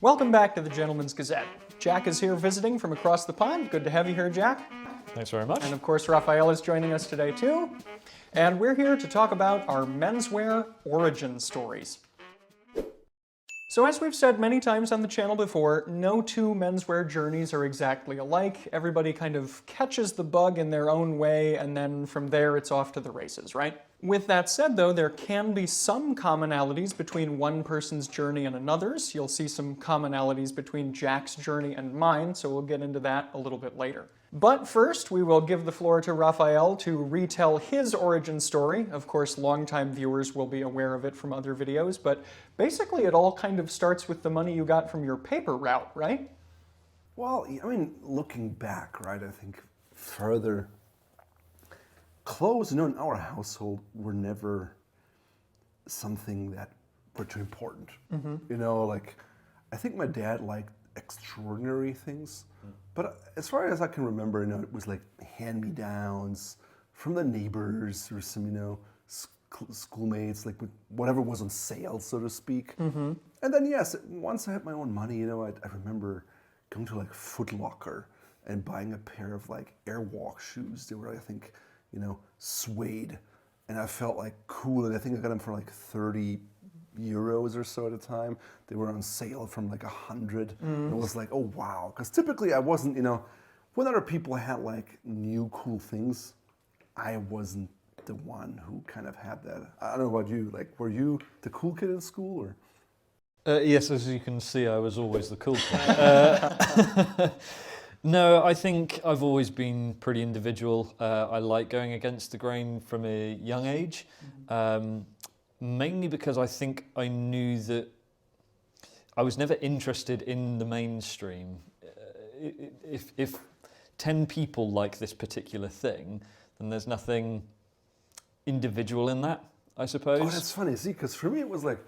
Welcome back to the Gentleman's Gazette. Jack is here visiting from across the pond. Good to have you here, Jack. Thanks very much. And of course, Raphael is joining us today too. And we're here to talk about our menswear origin stories. So as we've said many times on the channel before, no two menswear journeys are exactly alike. Everybody kind of catches the bug in their own way, and then from there it's off to the races, right? With that said though, there can be some commonalities between one person's journey and another's. You'll see some commonalities between Jack's journey and mine, so we'll get into that a little bit later. But first, we will give the floor to Raphael to retell his origin story. Of course, longtime viewers will be aware of it from other videos, but basically it all kind of starts with the money you got from your paper route, right? Well, I mean, looking back, right, I think further, clothes, in our household were never something that were too important. Like, I think my dad liked extraordinary things, but as far as I can remember, it was like hand-me-downs from the neighbors or some, schoolmates, like whatever was on sale, so to speak. And then, yes, once I had my own money, I remember going to like Foot Locker and buying a pair of like Airwalk shoes. They were, I think, suede, and I felt like cool, and I think I got them for like 30 euros or so at a time. They were on sale from like 100. And it was like, oh wow, because typically I wasn't, when other people had like new cool things, I wasn't the one who kind of had that. I don't know about you, like were you the cool kid in school or? Yes, as you can see, I was always the cool kid. No, I think I've always been pretty individual. I like going against the grain from a young age. Mainly because I think I knew that I was never interested in the mainstream. If 10 people like this particular thing, then there's nothing individual in that, I suppose. Oh, that's funny. See, because for me it was like,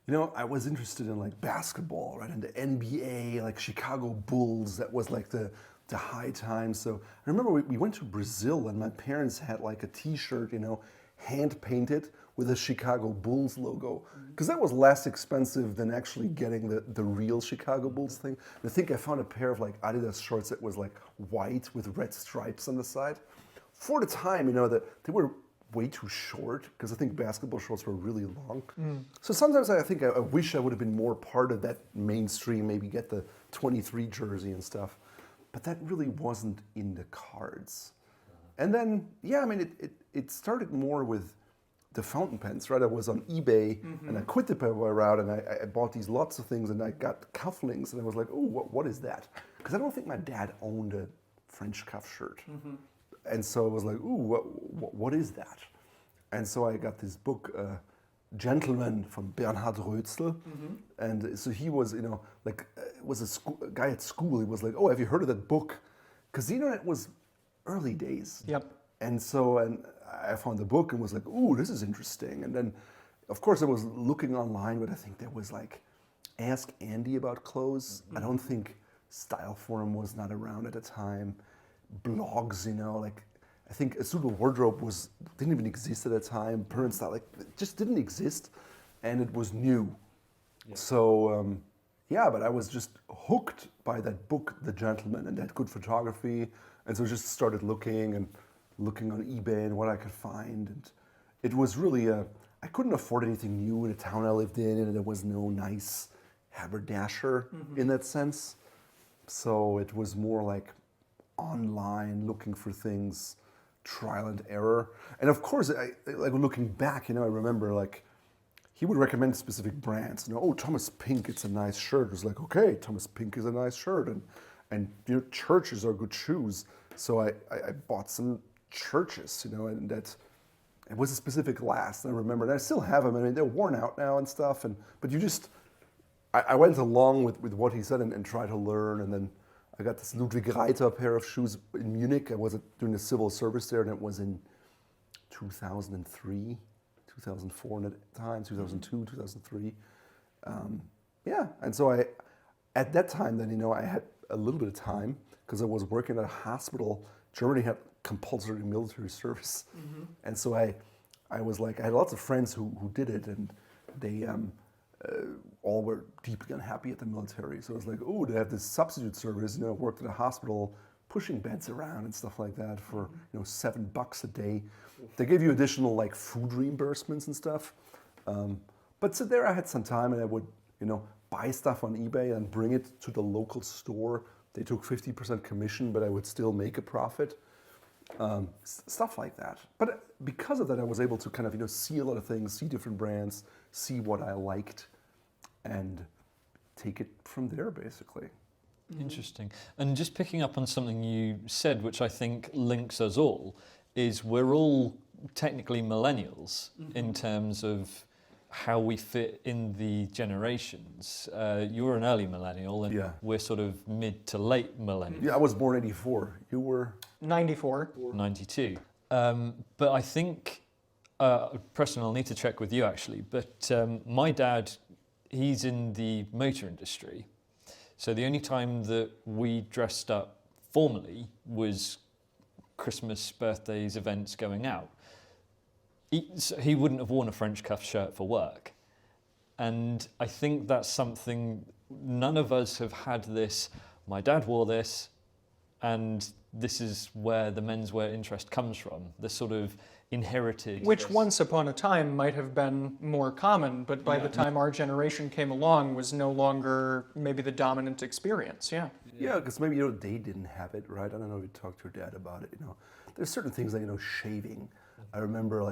I was interested in like basketball, right? And the NBA, like Chicago Bulls, that was like the high time. So I remember we went to Brazil and my parents had like a t-shirt, hand painted with a Chicago Bulls logo, because that was less expensive than actually getting the real Chicago Bulls thing. And I think I found a pair of like Adidas shorts that was like white with red stripes on the side. For the time, that they were way too short, because I think basketball shorts were really long. So sometimes I think I wish I would have been more part of that mainstream, maybe get the 23 jersey and stuff. But that really wasn't in the cards. And then, yeah, I mean, it started more with the fountain pens, right? I was on eBay and I quit the paper route and I bought these lots of things and I got cufflinks and I was like, oh, what is that? Because I don't think my dad owned a French cuff shirt. And so I was like, ooh, what is that? And so I got this book, Gentleman from Bernhard Rötzl. And so he was, was a guy at school. He was like, oh, have you heard of that book? Because the internet was early days. Yep. And so I found the book and was like, ooh, this is interesting. And then, of course, I was looking online, but I think there was like Ask Andy About Clothes. I don't think Style Forum was not around at the time. Blogs, like I think a suitable wardrobe didn't even exist at the time. Parent style, like it just didn't exist, and it was new. Yeah. So but I was just hooked by that book, The Gentleman, and that good photography, and so just started looking on eBay and what I could find, and it was really I couldn't afford anything new in the town I lived in, and there was no nice haberdasher in that sense. So it was more like online looking for things, trial and error. And of course, like looking back, I remember like he would recommend specific brands. Oh, Thomas Pink, it's a nice shirt. It was like, okay, Thomas Pink is a nice shirt, and Churches are good shoes. So I bought some Churches, and that it was a specific last. And I remember, and I still have them. I mean, they're worn out now and stuff. But you just, I went along with what he said and tried to learn, and then I got this Ludwig Reiter pair of shoes in Munich. I was doing the civil service there, and it was in 2003, 2004 at the time, 2002, 2003. And so at that time then, I had a little bit of time because I was working at a hospital. Germany had compulsory military service. And so I was like, I had lots of friends who did it, and they all were deeply unhappy at the military. So it was like, oh, they have this substitute service. You know, worked at a hospital, pushing beds around and stuff like that for $7 a day. They gave you additional like food reimbursements and stuff. But so there I had some time, and I would buy stuff on eBay and bring it to the local store. They took 50% commission, but I would still make a profit. Stuff like that. But because of that, I was able to kind of see a lot of things, see different brands, see what I liked, and take it from there basically. Interesting. And just picking up on something you said, which I think links us all, is we're all technically millennials in terms of how we fit in the generations. You were an early millennial, and we're sort of mid to late millennial. Yeah, I was born 84. You were? 94. 92. But I think, Preston, I'll need to check with you actually, but my dad, he's in the motor industry. So the only time that we dressed up formally was Christmas, birthdays, events, going out. He wouldn't have worn a French cuff shirt for work. And I think that's something, none of us have had this, my dad wore this, and this is where the menswear interest comes from, the sort of inherited. Which once upon a time might have been more common, but by the time our generation came along was no longer maybe the dominant experience, Yeah, because maybe they didn't have it, right? I don't know if you talked to your dad about it, There's certain things like, shaving. I remember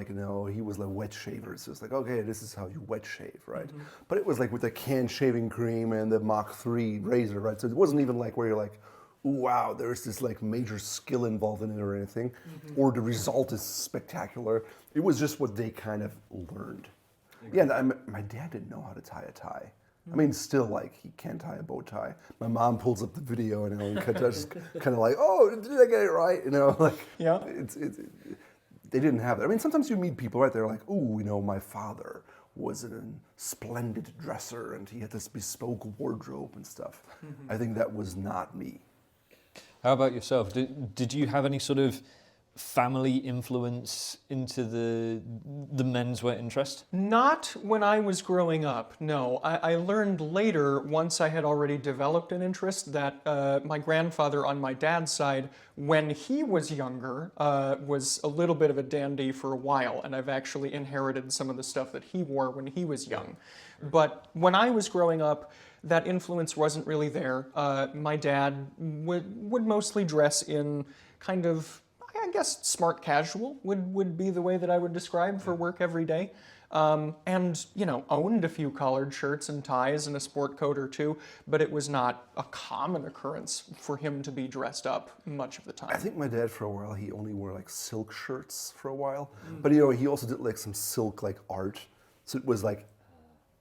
he was like wet shaver. So it's like, okay, this is how you wet shave, right? But it was like with the canned shaving cream and the Mach 3 razor, right? So it wasn't even like where you're like, ooh, wow, there's this like major skill involved in it or anything, or the result is spectacular. It was just what they kind of learned. Yeah, and my dad didn't know how to tie a tie. I mean, still, like, he can't tie a bow tie. My mom pulls up the video and just kind of like, oh, did I get it right? Yeah. They didn't have it. I mean, sometimes you meet people, right? They're like, ooh, my father was a splendid dresser and he had this bespoke wardrobe and stuff. I think that was not me. How about yourself? Did you have any sort of family influence into the menswear interest? Not when I was growing up, no. I learned later, once I had already developed an interest, that my grandfather on my dad's side, when he was younger, was a little bit of a dandy for a while, and I've actually inherited some of the stuff that he wore when he was young. But when I was growing up, that influence wasn't really there. My dad would mostly dress in kind of, I guess, smart casual would be the way that I would describe for work every day. And, owned a few collared shirts and ties and a sport coat or two, but it was not a common occurrence for him to be dressed up much of the time. I think my dad, for a while, he only wore like silk shirts for a while. But, he also did like some silk like art. So it was like,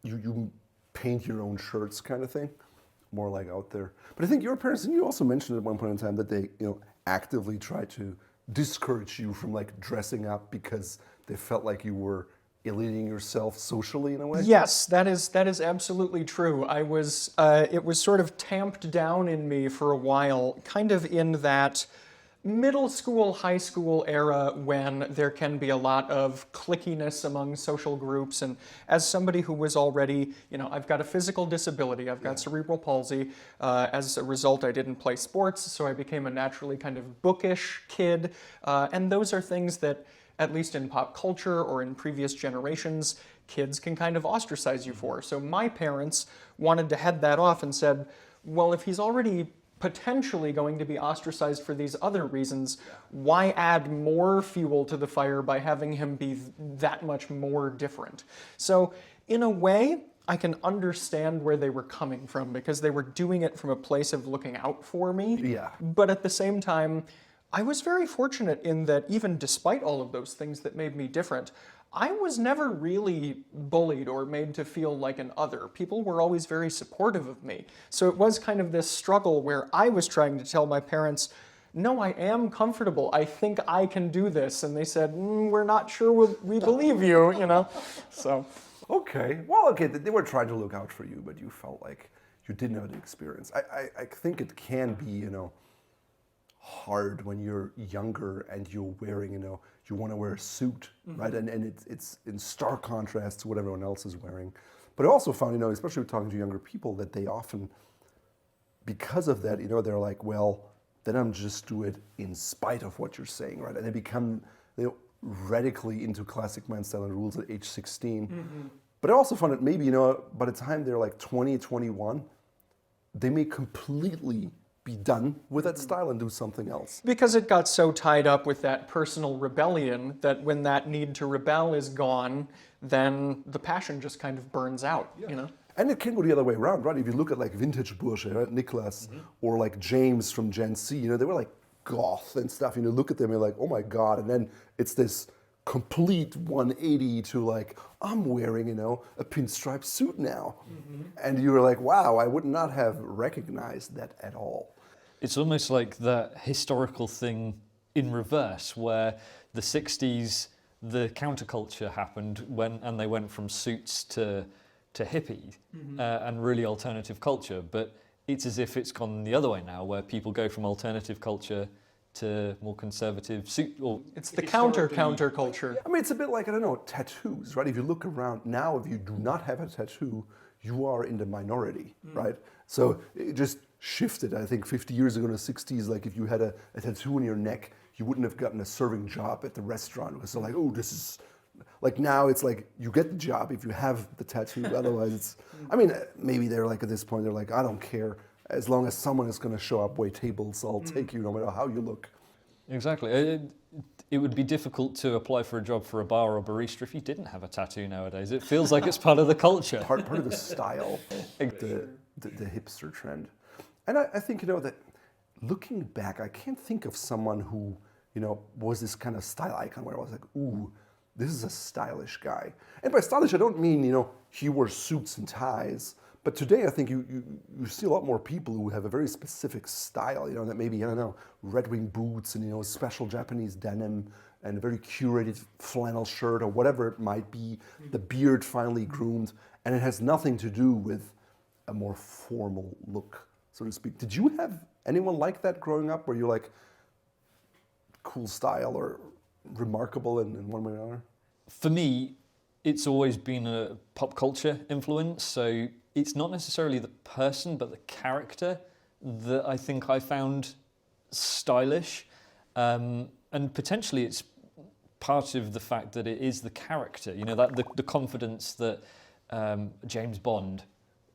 you paint your own shirts kind of thing, more like out there. But I think your parents, and you also mentioned at one point in time that they, actively tried to discourage you from like dressing up because they felt like you were alienating yourself socially in a way? Yes, that is absolutely true. it was sort of tamped down in me for a while, kind of in that middle school, high school era when there can be a lot of clickiness among social groups. And as somebody who was already, I've got a physical disability, I've got cerebral palsy. As a result, I didn't play sports, so I became a naturally kind of bookish kid. And those are things that, at least in pop culture or in previous generations, kids can kind of ostracize you for. So my parents wanted to head that off and said, well, if he's already potentially going to be ostracized for these other reasons, why add more fuel to the fire by having him be that much more different? So in a way, I can understand where they were coming from because they were doing it from a place of looking out for me. Yeah. But at the same time, I was very fortunate in that even despite all of those things that made me different, I was never really bullied or made to feel like an other. People were always very supportive of me. So it was kind of this struggle where I was trying to tell my parents, no, I am comfortable. I think I can do this. And they said, we're not sure we believe you, So. Okay. Well, okay, they were trying to look out for you, but you felt like you didn't have the experience. I think it can be, hard when you're younger and you're wearing, you want to wear a suit, right? And it's in stark contrast to what everyone else is wearing. But I also found, you know, especially with talking to younger people, that they often, because of that, you know, they're like, well, then I'm just do it in spite of what you're saying, right? And they become, you know, radically into classic man style and rules at age 16. But I also found that maybe, you know, by the time they're like 20, 21, they may completely be done with that style and do something else. Because it got so tied up with that personal rebellion that when that need to rebel is gone, then the passion just kind of burns out, you know? And it can go the other way around, right? If you look at like vintage Bursche, right? Niklas, or like James from Gen Z, you know, they were like goth and stuff. You know, look at them, you're like, oh my God. And then it's this complete 180 to like, I'm wearing, you know, a pinstripe suit now. And you were like, wow, I would not have recognized that at all. It's almost like that historical thing in reverse, where the 60s, the counterculture happened and they went from suits to hippie and really alternative culture. But it's as if it's gone the other way now, where people go from alternative culture to more conservative suit. Or it's the counterculture. I mean, it's a bit like, I don't know, tattoos, right? If you look around now, if you do not have a tattoo, you are in the minority, right? So it just shifted. I think 50 years ago in the 60s, like if you had a tattoo on your neck, you wouldn't have gotten a serving job at the restaurant. Because they're like, oh, this is, like now it's like you get the job if you have the tattoo. Otherwise it's, I mean, maybe they're like at this point, they're like, I don't care. As long as someone is going to show up, wait tables, I'll take you no matter how you look. Exactly. It would be difficult to apply for a job for a bar or barista if you didn't have a tattoo nowadays. It feels like it's part of the culture. Part of the style, the hipster trend. And I think, you know, that looking back, I can't think of someone who, you know, was this kind of style icon where I was like, ooh, this is a stylish guy. And by stylish, I don't mean, you know, he wore suits and ties. But today, I think you see a lot more people who have a very specific style, you know, that maybe, I don't know, Red Wing boots and, you know, special Japanese denim and a very curated flannel shirt or whatever it might be, the beard finely groomed, and it has nothing to do with a more formal look, so to speak. Did you have anyone like that growing up where you're like, cool style or remarkable in one way or another? For me, it's always been a pop culture influence, so it's not necessarily the person, but the character that I think I found stylish. And potentially it's part of the fact that it is the character, you know, that the confidence that James Bond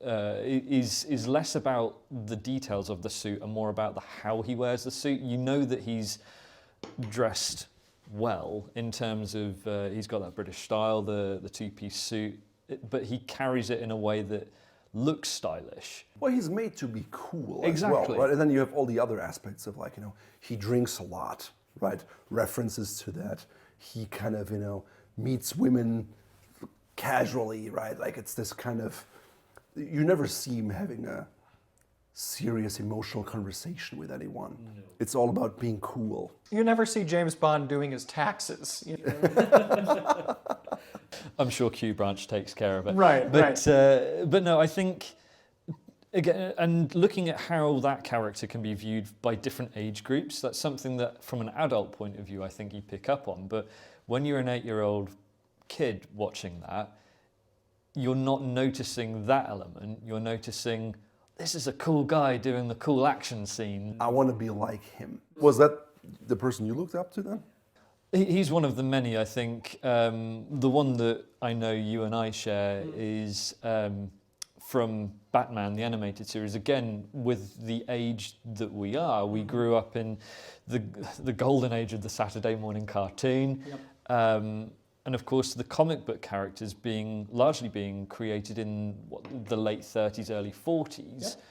is less about the details of the suit and more about how he wears the suit. You know that he's dressed well in terms of he's got that British style, the two-piece suit, but he carries it in a way that looks stylish. Well, he's made to be cool exactly. as well, right? And then you have all the other aspects of, like, you know, he drinks a lot, right? References to that. He kind of, you know, meets women casually, right? Like it's this kind of, you never see him having a serious emotional conversation with anyone. No. It's all about being cool. You never see James Bond doing his taxes. You know? I'm sure Q Branch takes care of it. Right, but no, I think, again, and looking at how that character can be viewed by different age groups, that's something that from an adult point of view, I think you pick up on. But when you're an 8-year-old kid watching that, you're not noticing that element. You're noticing, this is a cool guy doing the cool action scene. I want to be like him. Was that the person you looked up to then? He's one of the many, I think. The one that I know you and I share is from Batman, the animated series. Again, with the age that we are, we grew up in the golden age of the Saturday morning cartoon. Yep. And of course, the comic book characters largely being created in the late 30s, early 40s. Yep.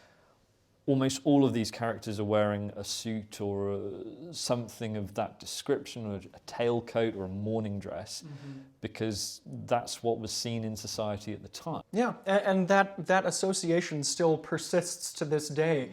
Almost all of these characters are wearing a suit or something of that description, or a tailcoat or a morning dress, because that's what was seen in society at the time. Yeah, and that association still persists to this day,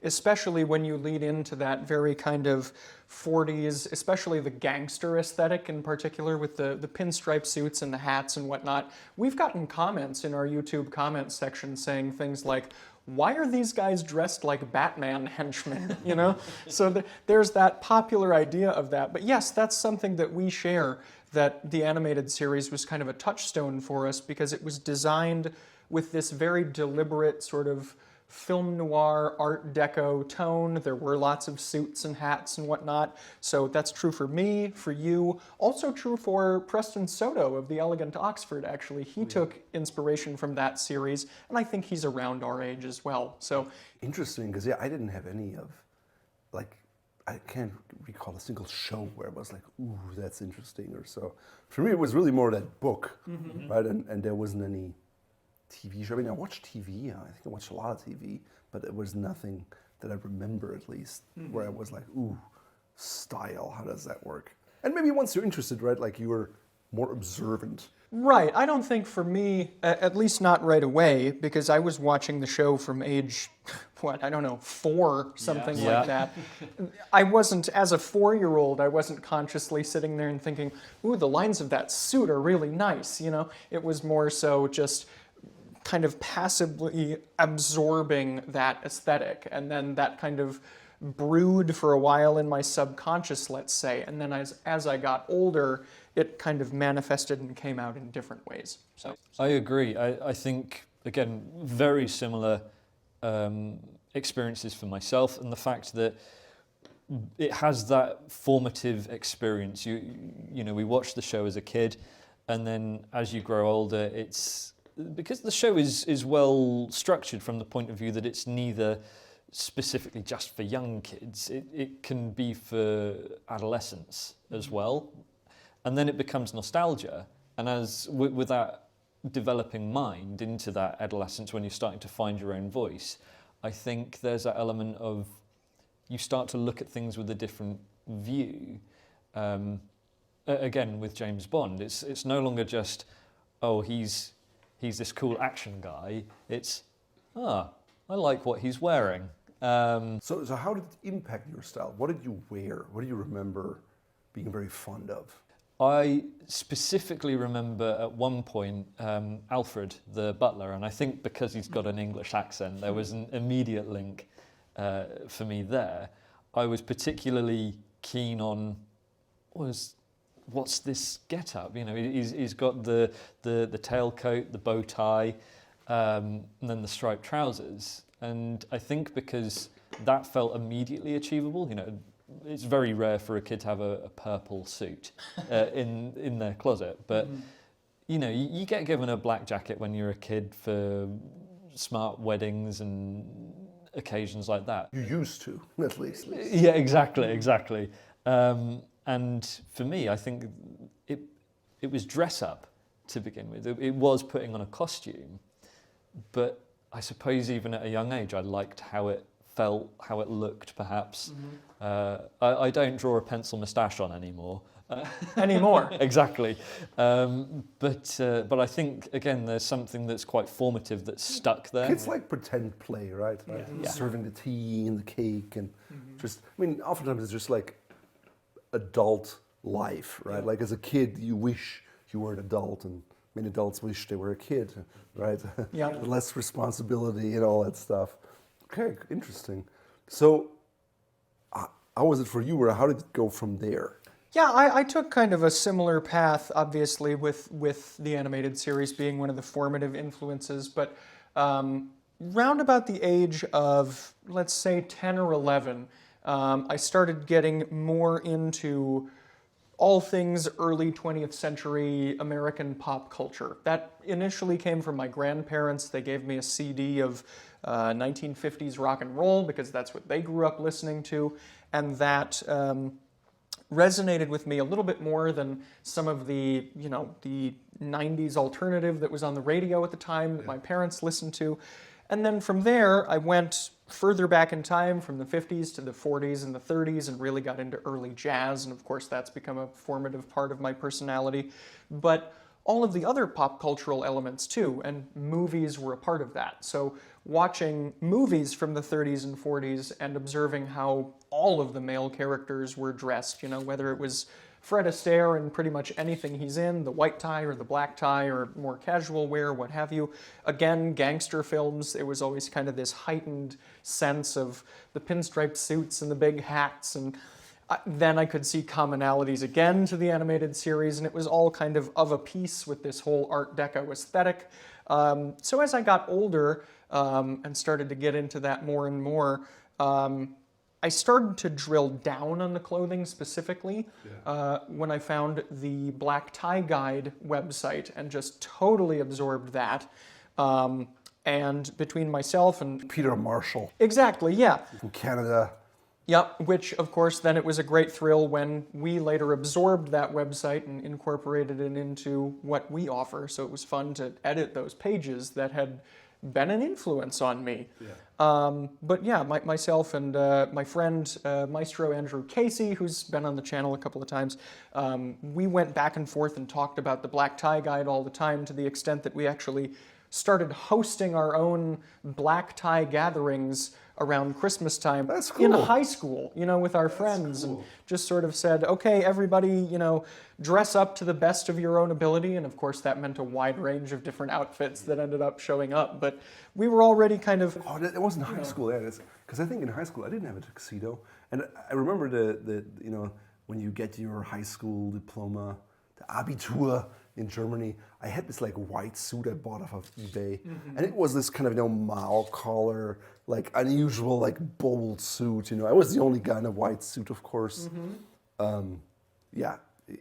especially when you lead into that very kind of 40s, especially the gangster aesthetic in particular, with the pinstripe suits and the hats and whatnot. We've gotten comments in our YouTube comments section saying things like, why are these guys dressed like Batman henchmen, you know? So there's that popular idea of that. But yes, that's something that we share. that the animated series was kind of a touchstone for us because it was designed with this very deliberate sort of film noir, art deco tone. There were lots of suits and hats and whatnot. So that's true for me, for you. Also true for Preston Soto of The Elegant Oxford, actually. He took inspiration from that series, and I think he's around our age as well. So Interesting, because I didn't have any of, like, I can't recall a single show where it was like, ooh, that's interesting or so. For me, it was really more that book, right? And there wasn't any TV show. I mean, I watched TV. I think I watched a lot of TV, but it was nothing that I remember, at least, where I was like, ooh, style, how does that work? And maybe once you're interested, right, like you were more observant. right, I don't think for me, at least not right away, because I was watching the show from age, what, I don't know, 4, something Yeah. like that. I wasn't, as a 4-year-old, I wasn't consciously sitting there and thinking, ooh, the lines of that suit are really nice, you know? It was more so just kind of passively absorbing that aesthetic, and then that kind of brewed for a while in my subconscious, let's say, and then as I got older, it kind of manifested and came out in different ways. So I agree. I think, again, very similar experiences for myself, and the fact that it has that formative experience. You know, we watched the show as a kid, and then as you grow older, it's because the show is well structured from the point of view that it's neither specifically just for young kids. It can be for adolescents as well. And then it becomes nostalgia. And as with that developing mind into that adolescence, when you're starting to find your own voice, I think there's that element of you start to look at things with a different view. Again, with James Bond, it's no longer just, oh, he's this cool action guy. It's, I like what he's wearing. So how did it impact your style? What did you wear? What do you remember being very fond of? I specifically remember at one point Alfred, the butler, and I think because he's got an English accent, there was an immediate link for me there. I was particularly keen on what's this get-up? You know, he's got the tailcoat, the bow tie, and then the striped trousers. And I think because that felt immediately achievable, you know, it's very rare for a kid to have a purple suit in their closet. But, you know, you get given a black jacket when you're a kid for smart weddings and occasions like that. You used to, at least. Yeah, exactly. And for me, I think it was dress up to begin with. It was putting on a costume, but I suppose even at a young age, I liked how it felt, how it looked, perhaps. I don't draw a pencil moustache on anymore. anymore. Exactly. But I think, again, there's something that's quite formative that's stuck there. Kids like pretend play, right? Like serving the tea and the cake and just, I mean, oftentimes it's just like adult life, right? Like as a kid, you wish you were an adult, and many adults wish they were a kid, right? Yeah. Less responsibility and all that stuff. Okay, interesting. So how was it for you, or how did it go from there? Yeah, I took kind of a similar path, obviously, with the animated series being one of the formative influences, but round about the age of, let's say, 10 or 11, I started getting more into all things early 20th century American pop culture. That initially came from my grandparents. They gave me a CD of 1950s rock and roll because that's what they grew up listening to, and that resonated with me a little bit more than some of the, you know, the 90s alternative that was on the radio at the time that my parents listened to. And then from there, I went further back in time from the 50s to the 40s and the 30s and really got into early jazz. And of course, that's become a formative part of my personality. But all of the other pop cultural elements too, and movies were a part of that. So watching movies from the 30s and 40s and observing how all of the male characters were dressed, you know, whether it was Fred Astaire in pretty much anything he's in, the white tie or the black tie or more casual wear, what have you. Again, gangster films, it was always kind of this heightened sense of the pinstripe suits and the big hats. And Then I could see commonalities again to the animated series, and it was all kind of a piece with this whole Art Deco aesthetic. So as I got older and started to get into that more and more, I started to drill down on the clothing specifically when I found the Black Tie Guide website and just totally absorbed that. And between myself and Peter Marshall exactly, yeah. from Canada. Yep, which of course then it was a great thrill when we later absorbed that website and incorporated it into what we offer. So it was fun to edit those pages that had been an influence on me. But yeah, myself and my friend Maestro Andrew Casey, who's been on the channel a couple of times, we went back and forth and talked about the Black Tie Guide all the time, to the extent that we actually started hosting our own black tie gatherings around Christmas time. That's cool. In high school, you know, with our friends, and just sort of said, okay, everybody, you know, dress up to the best of your own ability. And of course that meant a wide range of different outfits that ended up showing up, but we were already kind of... Oh, it wasn't high school, yeah, because I think in high school I didn't have a tuxedo. And I remember the you know, when you get your high school diploma, the Abitur in Germany, I had this like white suit I bought off of eBay, and it was this kind of, you know, Mao collar, like unusual, like bold suit. You know, I was the only guy in a white suit, of course. Yeah,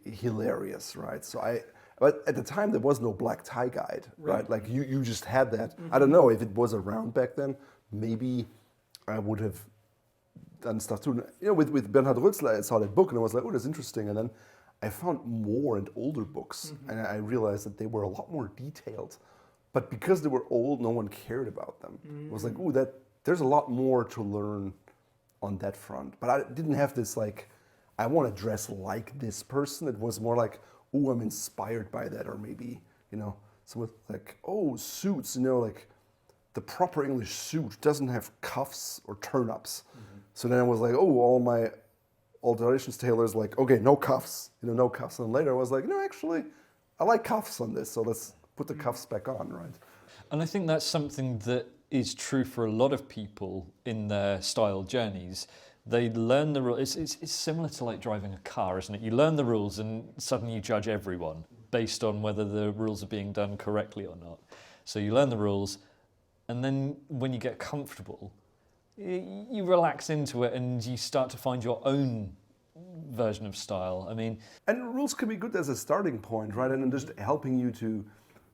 hilarious, right? So but at the time there was no Black Tie Guide, right? Like you just had that. I don't know if it was around back then. Maybe I would have done stuff too. You know, with Bernhard Rützler, I saw that book and I was like, oh, that's interesting. And then I found more and older books, and I realized that they were a lot more detailed. But because they were old, no one cared about them. It was like, ooh, there's a lot more to learn on that front. But I didn't have this like, I want to dress like this person. It was more like, ooh, I'm inspired by that, or maybe, you know, someone like, oh, suits, you know, like the proper English suit doesn't have cuffs or turn-ups. So then I was like, oh, all my alterations tailors like, okay, no cuffs, you know, no cuffs. And later I was like, no, actually, I like cuffs on this, so let's put the cuffs back on, right? And I think that's something that is true for a lot of people in their style journeys. They learn the rules. It's similar to like driving a car, isn't it? You learn the rules and suddenly you judge everyone based on whether the rules are being done correctly or not. So you learn the rules, and then when you get comfortable, you relax into it and you start to find your own version of style. I mean... And rules can be good as a starting point, right? And just helping you to...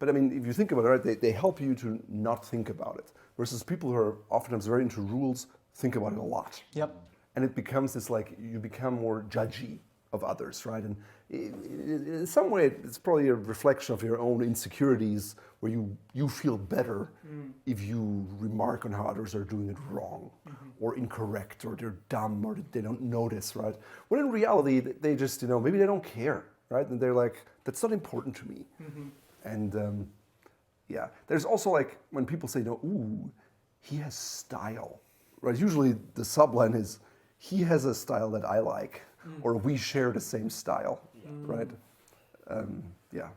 But I mean, if you think about it, right, they help you to not think about it. Versus people who are oftentimes very into rules think about it a lot. Yep. And it becomes this like, you become more judgy of others, right? And in some way, it's probably a reflection of your own insecurities, where you feel better if you remark on how others are doing it wrong, or incorrect, or they're dumb, or they don't notice, right? When in reality, they just, you know, maybe they don't care, right? And they're like, that's not important to me. And yeah, there's also like, when people say, no, ooh, he has style, right? Usually the subline is, he has a style that I like, or we share the same style, right? Yeah.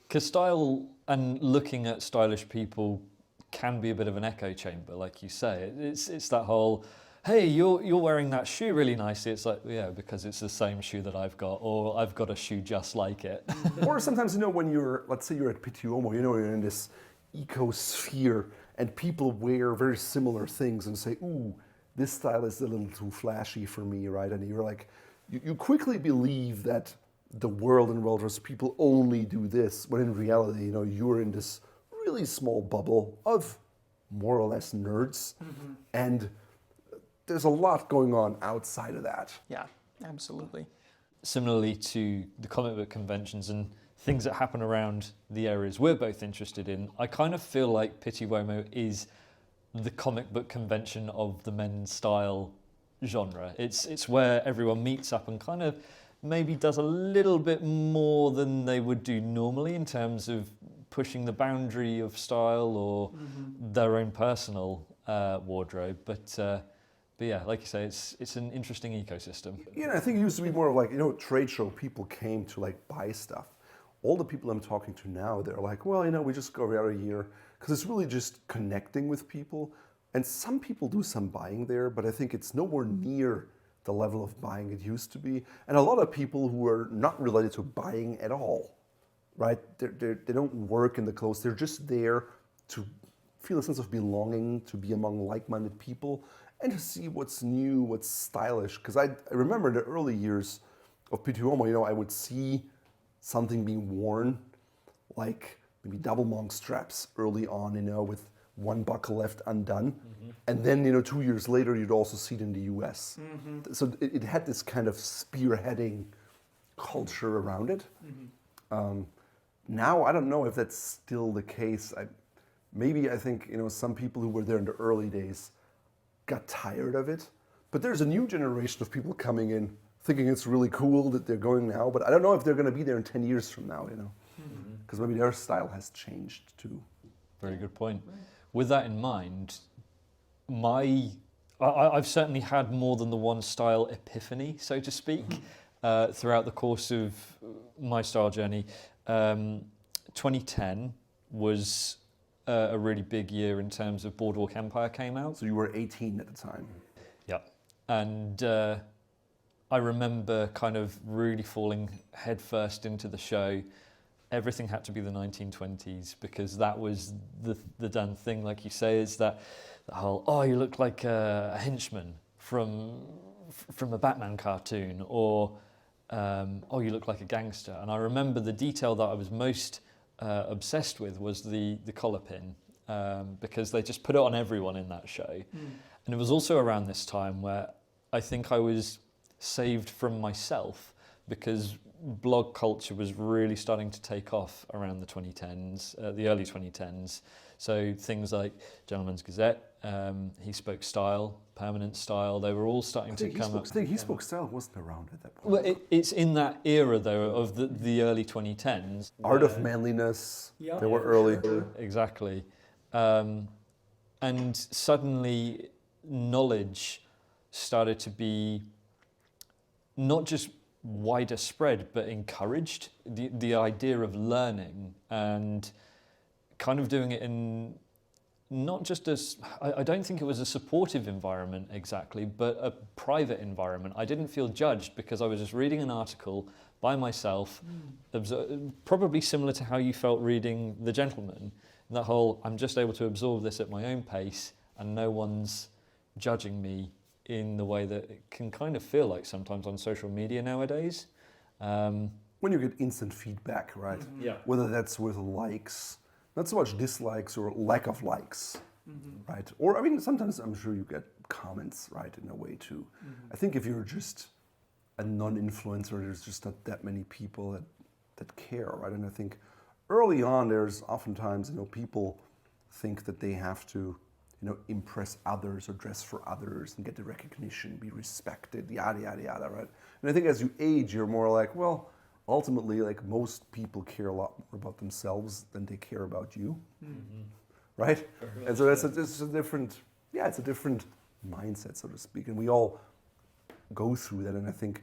Because style and looking at stylish people can be a bit of an echo chamber, like you say. It's that whole, hey, you're wearing that shoe really nicely. It's like, yeah, because it's the same shoe that I've got, or I've got a shoe just like it. Or sometimes, you know, when you're, let's say you're at Pitti Uomo, you know, you're in this ecosphere, and people wear very similar things and say, ooh, this style is a little too flashy for me, right? And you're like, you quickly believe that the world and world people only do this, when in reality, you know, you're in this really small bubble of more or less nerds, and there's a lot going on outside of that. Yeah, absolutely. Similarly to the comic book conventions and things that happen around the areas we're both interested in, I kind of feel like Pitti Uomo is the comic book convention of the men's style genre. It's where everyone meets up and kind of maybe does a little bit more than they would do normally in terms of pushing the boundary of style or their own personal wardrobe. But yeah, like you say, it's an interesting ecosystem. Yeah, I think it used to be more of like, you know, trade show people came to like buy stuff. All the people I'm talking to now, they're like, well, you know, we just go every year, because it's really just connecting with people. And some people do some buying there, but I think it's nowhere near the level of buying it used to be. And a lot of people who are not related to buying at all, right? They don't work in the clothes. They're just there to feel a sense of belonging, to be among like-minded people, and to see what's new, what's stylish. Because I remember in the early years of Pitti Uomo, you know, I would see something being worn, like maybe double monk straps early on, you know, with one buckle left undone. And then, you know, 2 years later, you'd also see it in the US. So it had this kind of spearheading culture around it. Now, I don't know if that's still the case. I think, you know, some people who were there in the early days got tired of it. But there's a new generation of people coming in thinking it's really cool that they're going now. But I don't know if they're going to be there in 10 years from now, you know. Because maybe their style has changed too. Very good point. With that in mind, I've certainly had more than the one style epiphany, so to speak, throughout the course of my style journey. 2010 was a really big year in terms of Boardwalk Empire came out. So you were 18 at the time. Yeah. And I remember kind of really falling headfirst into the show. Everything had to be the 1920s because that was the done thing, like you say, is that the whole, oh, you look like a henchman from a Batman cartoon, or oh, you look like a gangster. And I remember the detail that I was most obsessed with was the collar pin, because they just put it on everyone in that show. And it was also around this time where I think I was saved from myself, because blog culture was really starting to take off around the 2010s, the early 2010s. So things like Gentleman's Gazette, He Spoke Style, Permanent Style, they were all starting to come up. I think He Spoke Style wasn't around at that point. Well, it's in that era, though, of the early 2010s. Art of Manliness, they were early. Exactly. And suddenly knowledge started to be not just wider spread, but encouraged. The idea of learning and kind of doing it in not just as, I don't think it was a supportive environment exactly, but a private environment. I didn't feel judged because I was just reading an article by myself, probably similar to how you felt reading The Gentleman. And that whole, I'm just able to absorb this at my own pace and no one's judging me in the way that it can kind of feel like sometimes on social media nowadays. When you get instant feedback, right? Yeah. Whether that's with likes, not so much dislikes or lack of likes, right? Or, I mean, sometimes I'm sure you get comments, right, in a way too. I think if you're just a non-influencer, there's just not that many people that care, right? And I think early on, there's oftentimes, you know, people think that they have to, you know, impress others or dress for others and get the recognition, be respected, yada, yada, yada, right? And I think as you age, you're more like, well, ultimately, like, most people care a lot more about themselves than they care about you, right? And so it's a different mindset, so to speak. And we all go through that. And I think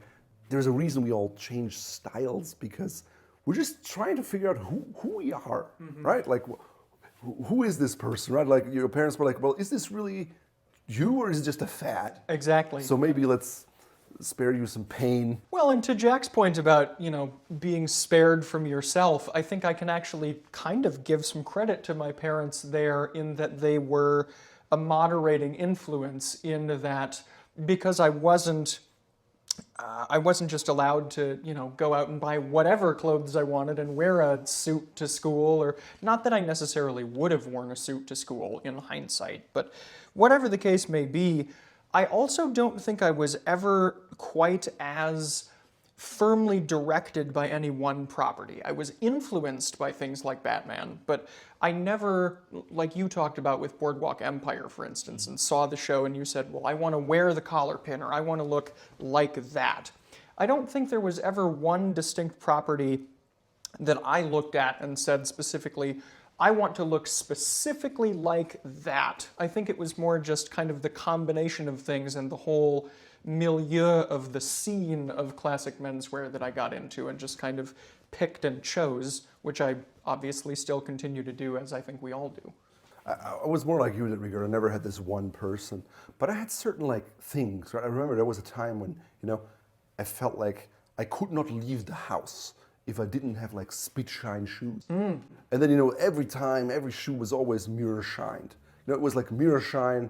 there's a reason we all change styles, because we're just trying to figure out who we are, right? Like, who is this person, right? Like, your parents were like, well, is this really you or is it just a fad? Exactly. So maybe let's spare you some pain. Well, and to Jack's point about, you know, being spared from yourself, I think I can actually kind of give some credit to my parents there in that they were a moderating influence in that, because I wasn't just allowed to, you know, go out and buy whatever clothes I wanted and wear a suit to school, or not that I necessarily would have worn a suit to school in hindsight, but whatever the case may be, I also don't think I was ever quite as firmly directed by any one property. I was influenced by things like Batman, but I never, like you talked about with Boardwalk Empire, for instance, and saw the show and you said, well, I want to wear the collar pin, or I want to look like that. I don't think there was ever one distinct property that I looked at and said specifically, I want to look specifically like that. I think it was more just kind of the combination of things and the whole milieu of the scene of classic menswear that I got into and just kind of picked and chose, which I obviously still continue to do, as I think we all do. I was more like you in that regard. I never had this one person, but I had certain like things. Right? I remember there was a time when I felt like I could not leave the house if I didn't have like spit shine shoes. And then every time every shoe was always mirror shined. It was like mirror shine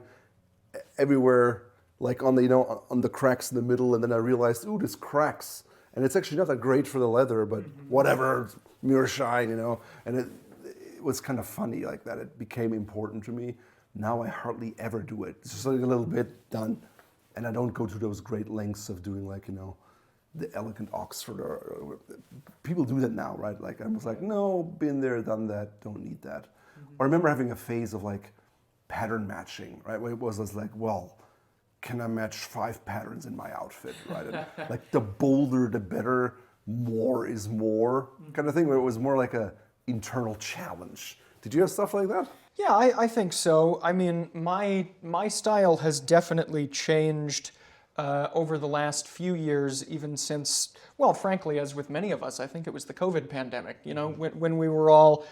everywhere, like on the on the cracks in the middle. And then I realized, ooh, there's cracks, and it's actually not that great for the leather, but whatever, mirror shine, and it was kind of funny like that. It became important to me. Now I hardly ever do it. It's just like a little bit done. And I don't go to those great lengths of doing like, the elegant Oxford or people do that now, right? Like I was like, no, been there, done that, don't need that. I remember having a phase of like pattern matching, right? Where it was like, well, can I match 5 patterns in my outfit, right? And like the bolder, the better, more is more kind of thing, where it was more like a internal challenge. Did you have stuff like that? Yeah, I think so. I mean, my style has definitely changed over the last few years, even since, well, frankly, as with many of us, I think it was the COVID pandemic, when we were all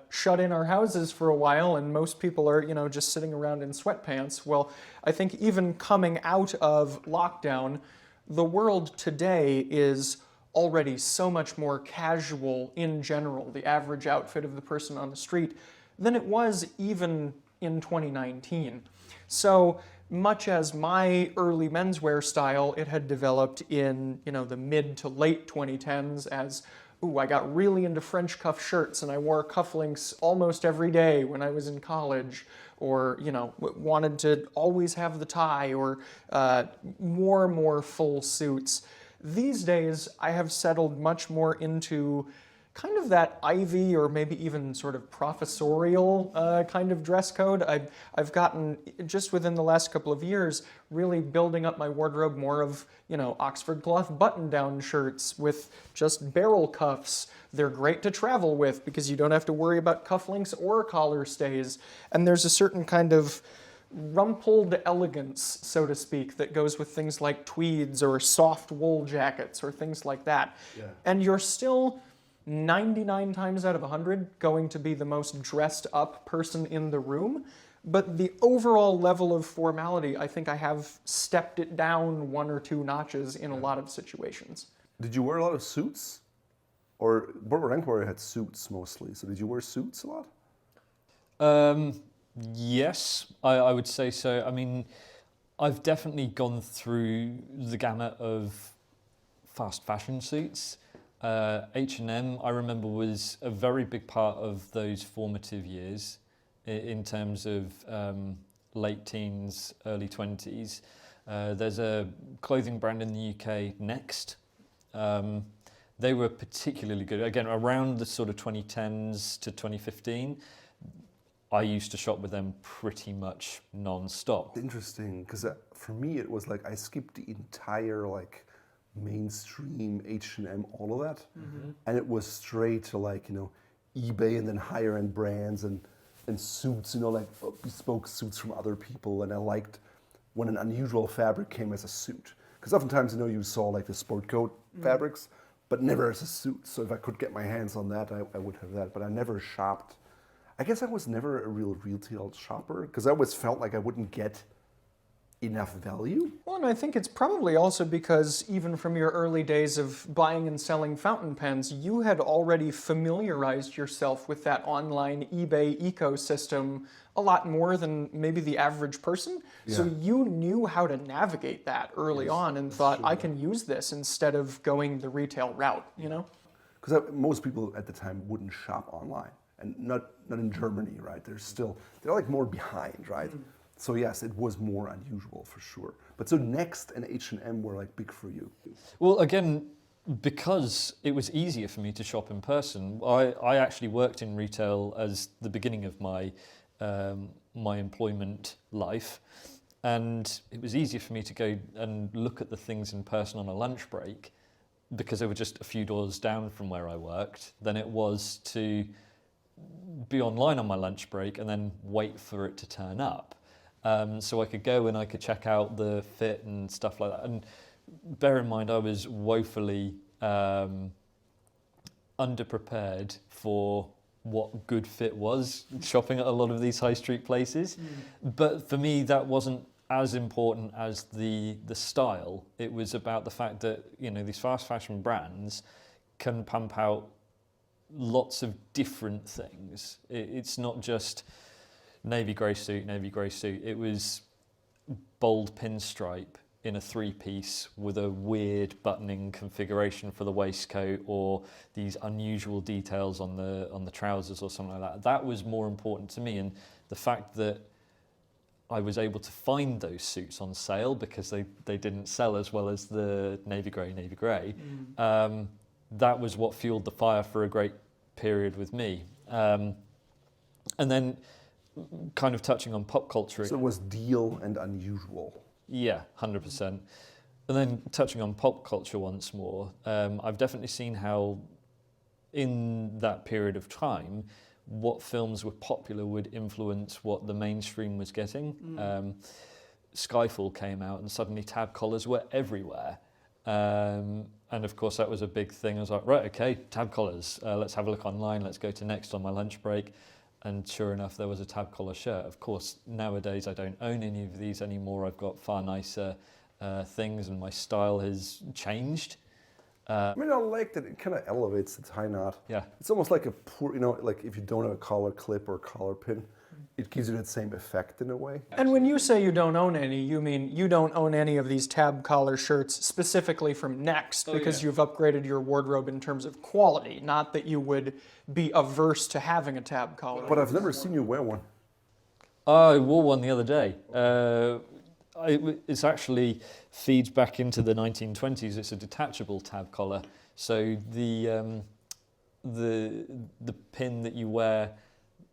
shut in our houses for a while and most people are, just sitting around in sweatpants. Well, I think even coming out of lockdown, the world today is already so much more casual in general, the average outfit of the person on the street, than it was even in 2019. So much as my early menswear style, it had developed in, the mid to late 2010s as, I got really into French cuff shirts and I wore cufflinks almost every day when I was in college, or, wanted to always have the tie, or more full suits. These days, I have settled much more into kind of that Ivy or maybe even sort of professorial kind of dress code. I've gotten, just within the last couple of years, really building up my wardrobe more of, Oxford cloth button-down shirts with just barrel cuffs. They're great to travel with because you don't have to worry about cufflinks or collar stays. And there's a certain kind of rumpled elegance, so to speak, that goes with things like tweeds or soft wool jackets or things like that. Yeah. And you're still 99 times out of 100 going to be the most dressed up person in the room, but the overall level of formality, I think I have stepped it down 1 or 2 notches in a lot of situations. Did you wear a lot of suits? Or Bordeaux had suits mostly, so did you wear suits a lot? Yes, I would say so. I mean, I've definitely gone through the gamut of fast fashion suits. H&M, I remember, was a very big part of those formative years in terms of late teens, early 20s. There's a clothing brand in the UK, Next. They were particularly good. Again, around the sort of 2010s to 2015. I used to shop with them pretty much non-stop. Interesting, because for me it was like I skipped the entire like mainstream H&M, all of that, and it was straight to like eBay and then higher end brands and suits, like bespoke suits from other people. And I liked when an unusual fabric came as a suit, because oftentimes you saw like the sport coat fabrics, but never as a suit. So if I could get my hands on that, I would have that. But I never shopped. I guess I was never a real retail shopper because I always felt like I wouldn't get enough value. Well, and I think it's probably also because even from your early days of buying and selling fountain pens, you had already familiarized yourself with that online eBay ecosystem a lot more than maybe the average person. Yeah. So you knew how to navigate that early on and thought, I can use this instead of going the retail route, Because most people at the time wouldn't shop online. And not in Germany, right? They're like more behind, right? So yes, it was more unusual for sure. But so Next and H&M were like big for you. Well, again, because it was easier for me to shop in person, I actually worked in retail as the beginning of my my employment life, and it was easier for me to go and look at the things in person on a lunch break because they were just a few doors down from where I worked than it was to be online on my lunch break and then wait for it to turn up. So I could go and I could check out the fit and stuff like that. And bear in mind, I was woefully underprepared for what good fit was, shopping at a lot of these high street places. But for me, that wasn't as important as the style. It was about the fact that, you know, these fast fashion brands can pump out lots of different things. It's not just navy grey suit, navy grey suit. It was bold pinstripe in a three-piece with a weird buttoning configuration for the waistcoat, or these unusual details on the trousers or something like that. That was more important to me, and the fact that I was able to find those suits on sale because they didn't sell as well as the navy grey. That was what fueled the fire for a great period with me. And then kind of touching on pop culture. So it was deal and unusual. Yeah, 100%. And then touching on pop culture once more, I've definitely seen how in that period of time, what films were popular would influence what the mainstream was getting. Skyfall came out and suddenly tab collars were everywhere. And of course that was a big thing. I was like, right, okay, tab collars, let's have a look online, let's go to Next on my lunch break. And sure enough, there was a tab collar shirt. Of course, nowadays I don't own any of these anymore. I've got far nicer things and my style has changed. I mean, I like that it kind of elevates the tie knot. Yeah. It's almost like a poor, you know, like if you don't have a collar clip or a collar pin, it gives you that same effect in a way. And when you say you don't own any, you mean you don't own any of these tab collar shirts specifically from Next because you've upgraded your wardrobe in terms of quality, not that you would be averse to having a tab collar. But I've never seen you wear one. I wore one the other day. It's actually feeds back into the 1920s. It's a detachable tab collar. So the pin that you wear,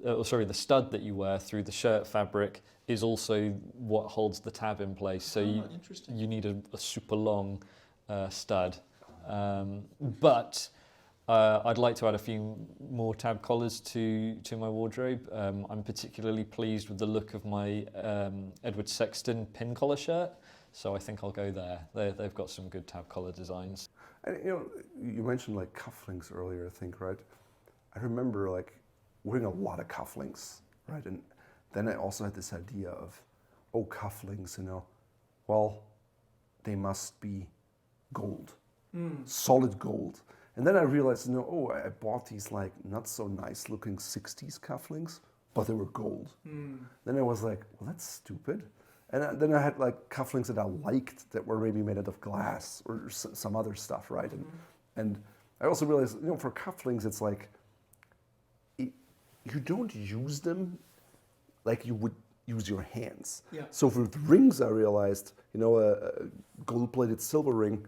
the stud that you wear through the shirt fabric is also what holds the tab in place. So you need a super long stud. But I'd like to add a few more tab collars to my wardrobe. I'm particularly pleased with the look of my Edward Sexton pin collar shirt, so I think I'll go there. They've got some good tab collar designs. And you know, you mentioned like cufflinks earlier, I think, right? I remember like wearing a lot of cufflinks, right? And then I also had this idea of, oh, cufflinks, you know, well, they must be gold, solid gold. And then I realized, you know, oh, I bought these like not so nice looking 60s cufflinks, but they were gold. Then I was like, well, that's stupid. And then I had like cufflinks that I liked that were maybe made out of glass or some other stuff, right? And I also realized, you know, for cufflinks, it's like, you don't use them like you would use your hands. Yeah. So for the rings, I realized, you know, a gold-plated silver ring,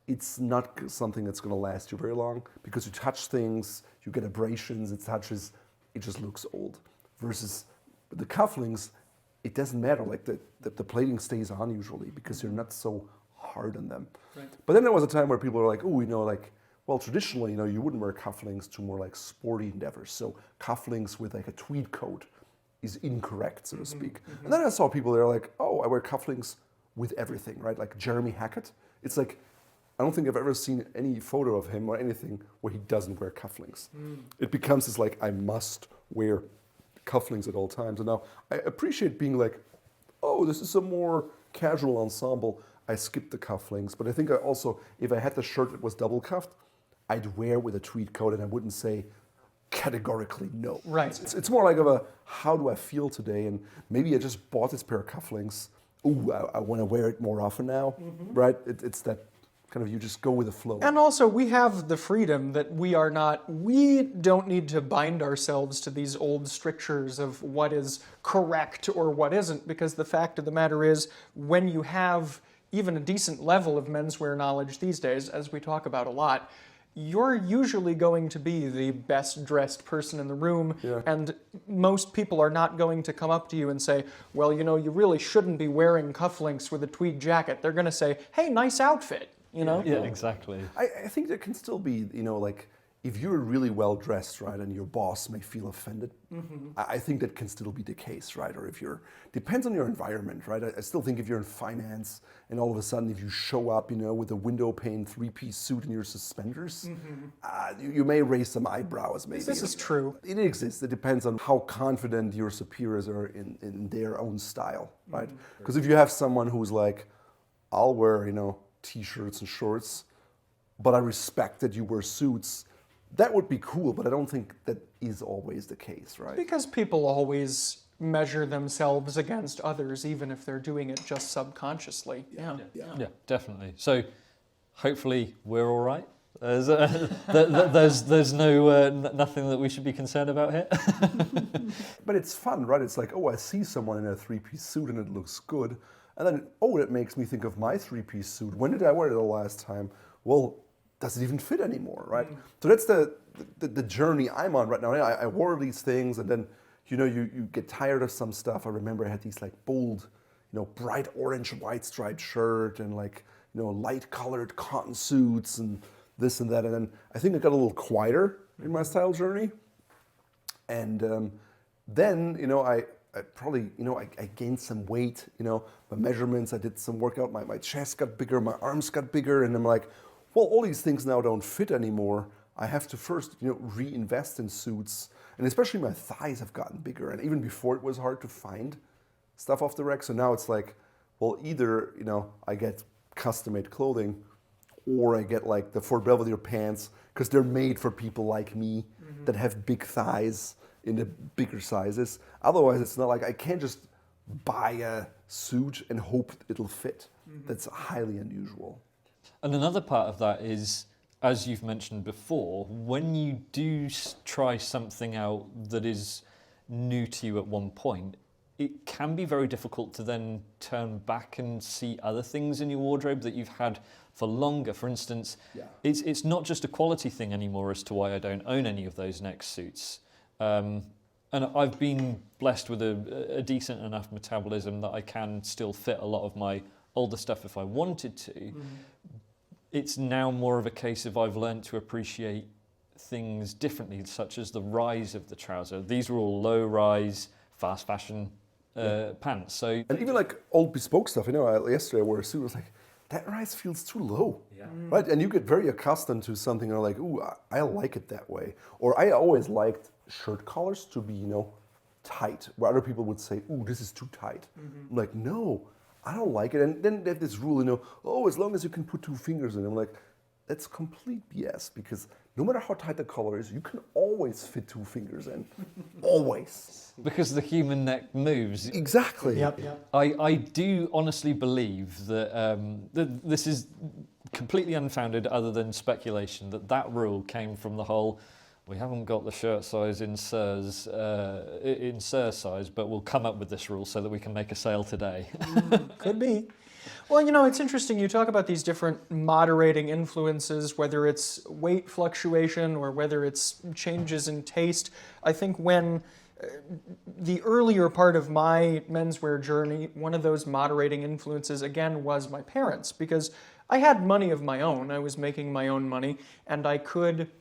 it's not something that's going to last you very long because you touch things, you get abrasions, it just looks old. Versus the cufflinks, it doesn't matter. Like the plating stays on usually because you're not so hard on them. Right. But then there was a time where people were like, oh, you know, like, well, traditionally, you know, you wouldn't wear cufflinks to more like sporty endeavors. So cufflinks with like a tweed coat is incorrect, so to speak. And then I saw people that are like, oh, I wear cufflinks with everything, right? Like Jeremy Hackett. It's like, I don't think I've ever seen any photo of him or anything where he doesn't wear cufflinks. It becomes this like, I must wear cufflinks at all times. And now I appreciate being like, oh, this is a more casual ensemble. I skipped the cufflinks, but I think I also, if I had the shirt that was double cuffed, I'd wear with a tweed coat and I wouldn't say categorically no. Right. It's more like of a, how do I feel today? And maybe I just bought this pair of cufflinks. Ooh, I want to wear it more often now, right? It's that kind of, you just go with the flow. And also, we have the freedom that we don't need to bind ourselves to these old strictures of what is correct or what isn't, because the fact of the matter is, when you have even a decent level of menswear knowledge these days, as we talk about a lot, you're usually going to be the best dressed person in the room, and most people are not going to come up to you and say, well, you know, you really shouldn't be wearing cufflinks with a tweed jacket. They're going to say, hey, nice outfit, you know? Yeah, exactly. I think there can still be, you know, like, if you're really well dressed, right, and your boss may feel offended, I think that can still be the case, right? Or if you're, depends on your environment, right? I still think if you're in finance and all of a sudden if you show up, with a window pane 3-piece suit and your suspenders, you may raise some eyebrows maybe. This is true. It exists. It depends on how confident your superiors are in their own style, right? Because if you have someone who's like, I'll wear, t-shirts and shorts, but I respect that you wear suits, that would be cool, but I don't think that is always the case, right? Because people always measure themselves against others, even if they're doing it just subconsciously. Yeah, definitely. So hopefully we're all right. There's no nothing that we should be concerned about here. But it's fun, right? It's like, I see someone in a 3-piece suit and it looks good. And then, it makes me think of my 3-piece suit. When did I wear it the last time? Well, does it even fit anymore, right? So that's the journey I'm on right now. I wore these things, and then you get tired of some stuff. I remember I had these like bold, bright orange white striped shirt and like light colored cotton suits and this and that. And then I think I got a little quieter in my style journey. And then I probably I gained some weight. My measurements. I did some workout. My chest got bigger. My arms got bigger, and I'm like, well, all these things now don't fit anymore. I have to first, reinvest in suits. And especially my thighs have gotten bigger. And even before it was hard to find stuff off the rack. So now it's like, well, either, I get custom-made clothing or I get like the Fort Belvedere pants because they're made for people like me that have big thighs in the bigger sizes. Otherwise, it's not like I can't just buy a suit and hope it'll fit. That's highly unusual. And another part of that is, as you've mentioned before, when you do try something out that is new to you at one point, it can be very difficult to then turn back and see other things in your wardrobe that you've had for longer. For instance, it's not just a quality thing anymore as to why I don't own any of those next suits. And I've been blessed with a decent enough metabolism that I can still fit a lot of my older stuff if I wanted to. It's now more of a case of I've learned to appreciate things differently, such as the rise of the trouser. These were all low-rise, fast fashion pants. So, and even like old Bespoke stuff, yesterday I wore a suit, I was like, that rise feels too low, right? And you get very accustomed to something, and like, ooh, I like it that way. Or I always liked shirt collars to be, tight, where other people would say, ooh, this is too tight. I'm like, no, I don't like it. And then they have this rule, as long as you can put 2 fingers in. I'm like, that's complete BS, because no matter how tight the collar is, you can always fit 2 fingers in. Always. Because the human neck moves. Exactly. Yep. I do honestly believe that this is completely unfounded other than speculation, that rule came from the whole, we haven't got the shirt size in Sir's size, but we'll come up with this rule so that we can make a sale today. Could be. Well, it's interesting. You talk about these different moderating influences, whether it's weight fluctuation or whether it's changes in taste. I think when the earlier part of my menswear journey, one of those moderating influences, again, was my parents, because I had money of my own. I was making my own money, and I could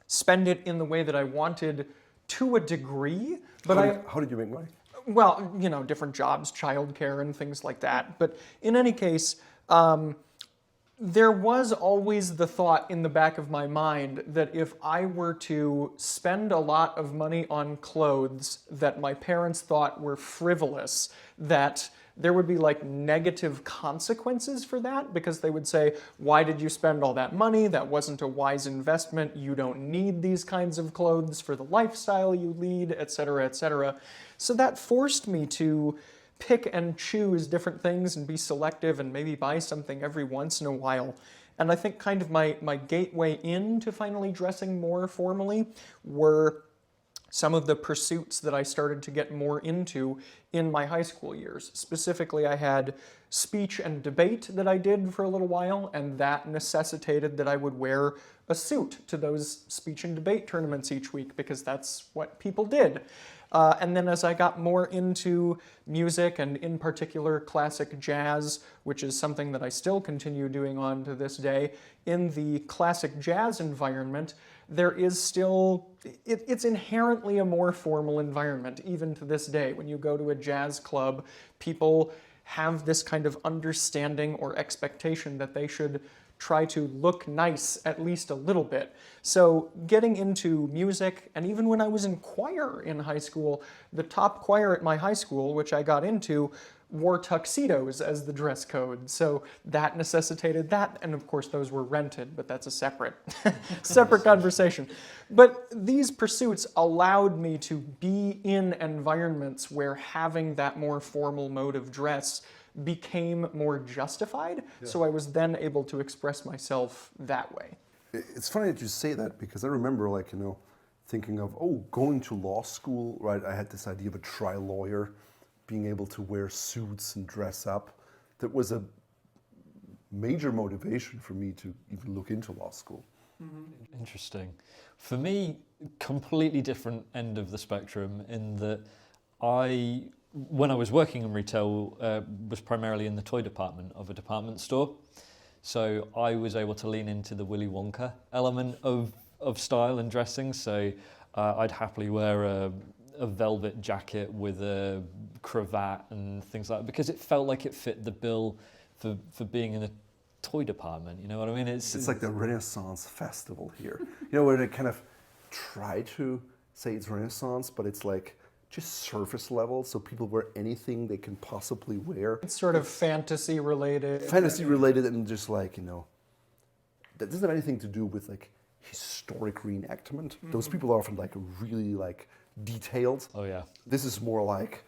spend it in the way that I wanted to a degree. But how did you make money? Well, different jobs, childcare and things like that. But in any case, there was always the thought in the back of my mind that if I were to spend a lot of money on clothes that my parents thought were frivolous, that there would be like negative consequences for that, because they would say, why did you spend all that money? That wasn't a wise investment. You don't need these kinds of clothes for the lifestyle you lead, etc., etc. So that forced me to pick and choose different things and be selective and maybe buy something every once in a while. And I think kind of my gateway into finally dressing more formally were some of the pursuits that I started to get more into in my high school years. Specifically, I had speech and debate that I did for a little while, and that necessitated that I would wear a suit to those speech and debate tournaments each week, because that's what people did. And then as I got more into music, and in particular classic jazz, which is something that I still continue doing on to this day, in the classic jazz environment, there is still, it's inherently a more formal environment, even to this day. When you go to a jazz club, people have this kind of understanding or expectation that they should try to look nice at least a little bit. So getting into music, and even when I was in choir in high school, the top choir at my high school, which I got into, wore tuxedos as the dress code. So that necessitated that, and of course those were rented, but that's a separate conversation. But these pursuits allowed me to be in environments where having that more formal mode of dress became more justified, so I was then able to express myself that way. It's funny that you say that, because I remember, like, you know, thinking of, going to law school, right? I had this idea of a tri-lawyer, being able to wear suits and dress up. That was a major motivation for me to even look into law school. Mm-hmm. Interesting. For me, completely different end of the spectrum, in that when I was working in retail, was primarily in the toy department of a department store. So I was able to lean into the Willy Wonka element of style and dressing. So I'd happily wear a velvet jacket with a cravat and things like that, because it felt like it fit the bill for being in a toy department. You know what I mean? It's like the Renaissance festival here. You know, where they kind of try to say it's Renaissance, but it's like just surface level, so people wear anything they can possibly wear. It's sort of fantasy related. Fantasy related, and just like, you know, that doesn't have anything to do with like historic reenactment. Mm-hmm. Those people are often like really like detailed. Oh yeah. This is more like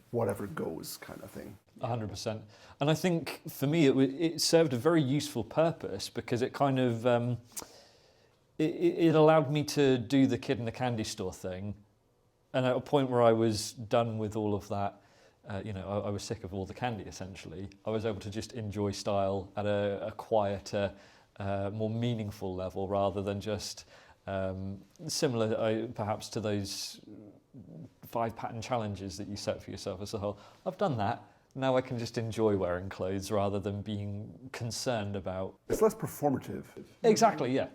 whatever goes kind of thing. 100%. And I think for me it served a very useful purpose, because it kind of it allowed me to do the kid in the candy store thing. And at a point where I was done with all of that, you know, I was sick of all the candy essentially. I was able to just enjoy style at a quieter, more meaningful level, rather than just similar perhaps to those 5 pattern challenges that you set for yourself as a whole. I've done that. Now I can just enjoy wearing clothes rather than being concerned about... It's less performative. Exactly, yeah.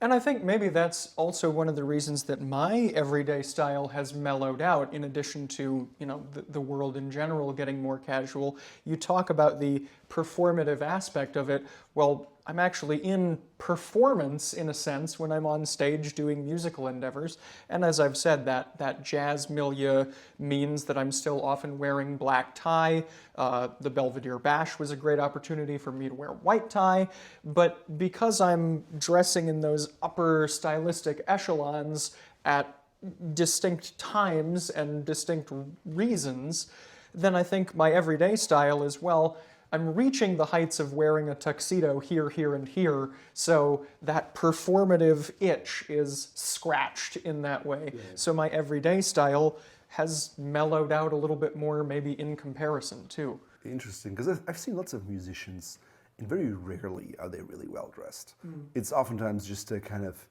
And I think maybe that's also one of the reasons that my everyday style has mellowed out, in addition to, you know, the world in general getting more casual. You talk about the performative aspect of it. Well, I'm actually in performance, in a sense, when I'm on stage doing musical endeavors. And as I've said, that jazz milieu means that I'm still often wearing black tie. The Belvedere Bash was a great opportunity for me to wear white tie. But because I'm dressing in those upper stylistic echelons at distinct times and distinct reasons, then I think my everyday style is, well, I'm reaching the heights of wearing a tuxedo here, here, and here, so that performative itch is scratched in that way. Yeah. So my everyday style has mellowed out a little bit more, maybe in comparison too. Interesting, because I've seen lots of musicians, and very rarely are they really well dressed. It's oftentimes just a kind of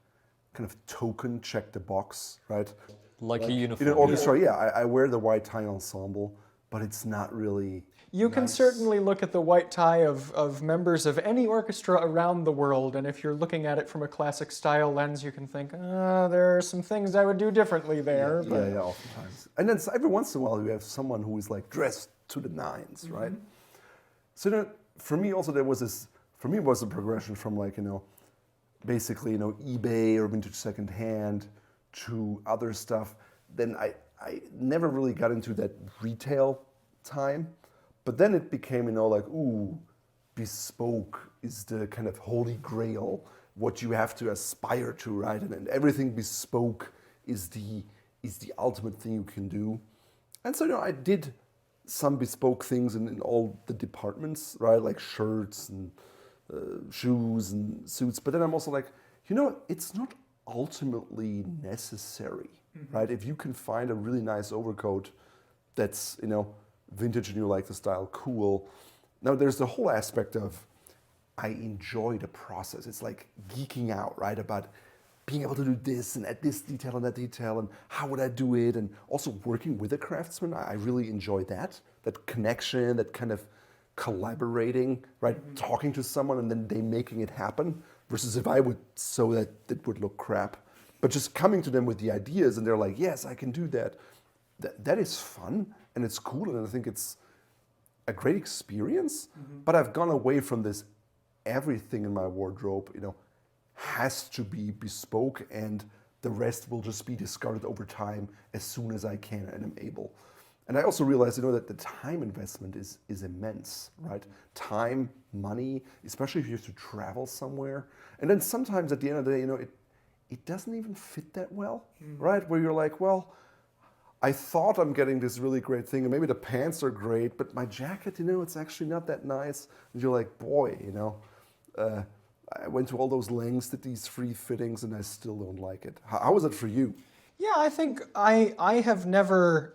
token, check the box, right? Like a uniform. In an orchestra, I wear the white tie ensemble, but it's not really... You can certainly look at the white tie of members of any orchestra around the world, and if you're looking at it from a classic style lens, you can think, there are some things I would do differently there. Yeah, oftentimes. And then every once in a while you have someone who is like dressed to the nines, right? So then, for me also it was a progression from like, you know, basically, you know, eBay or vintage secondhand to other stuff. Then I never really got into that retail time. But then it became, you know, like, ooh, bespoke is the kind of holy grail, what you have to aspire to, right? And everything bespoke is the ultimate thing you can do. And so, you know, I did some bespoke things in all the departments, right? Like shirts and shoes and suits. But then I'm also like, you know, it's not ultimately necessary, right? If you can find a really nice overcoat that's, you know, vintage and you like the style, cool. Now there's the whole aspect of I enjoy the process. It's like geeking out, right? About being able to do this and add this detail and that detail and how would I do it, and also working with a craftsman. I really enjoy that connection, that kind of collaborating, right? Talking to someone and then they making it happen. versus if I would sew that, it would look crap. But just coming to them with the ideas and they're like, yes, I can do that. That is fun and it's cool and I think it's a great experience. But I've gone away from this, everything in my wardrobe, has to be bespoke and the rest will just be discarded over time as soon as I can and am able. And I also realized, that the time investment is immense, right? Time, money, especially if you have to travel somewhere. And then sometimes at the end of the day, it doesn't even fit that well, right? Where you're like, well, I thought I'm getting this really great thing, and maybe the pants are great, but my jacket, it's actually not that nice. And you're like, boy, I went to all those lengths, did these free fittings, and I still don't like it. How was it for you? Yeah, I think I have never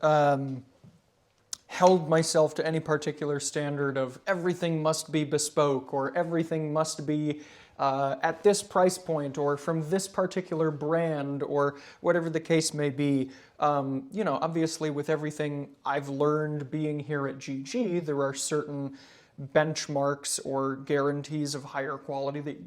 held myself to any particular standard of everything must be bespoke or everything must be at this price point or from this particular brand or whatever the case may be. Obviously with everything I've learned being here at GG, there are certain benchmarks or guarantees of higher quality that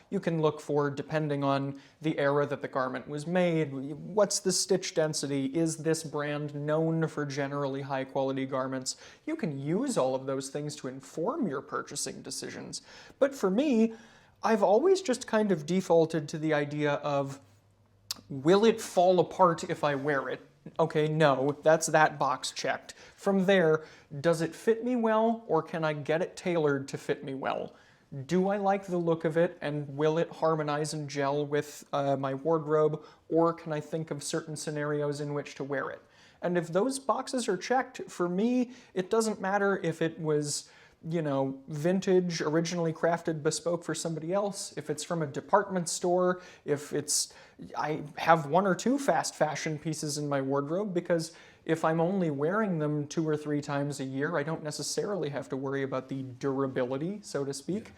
you can look for depending on the era that the garment was made. What's the stitch density? Is this brand known for generally high quality garments? You can use all of those things to inform your purchasing decisions. But for me, I've always just kind of defaulted to the idea of, will it fall apart if I wear it? Okay, no, that's that box checked. From there, does it fit me well, or can I get it tailored to fit me well? Do I like the look of it, and will it harmonize and gel with my wardrobe, or can I think of certain scenarios in which to wear it? And if those boxes are checked, for me, it doesn't matter if it was vintage, originally crafted, bespoke for somebody else, if it's from a department store, if I have one or two fast fashion pieces in my wardrobe, because if I'm only wearing them 2 or 3 times a year, I don't necessarily have to worry about the durability, so to speak.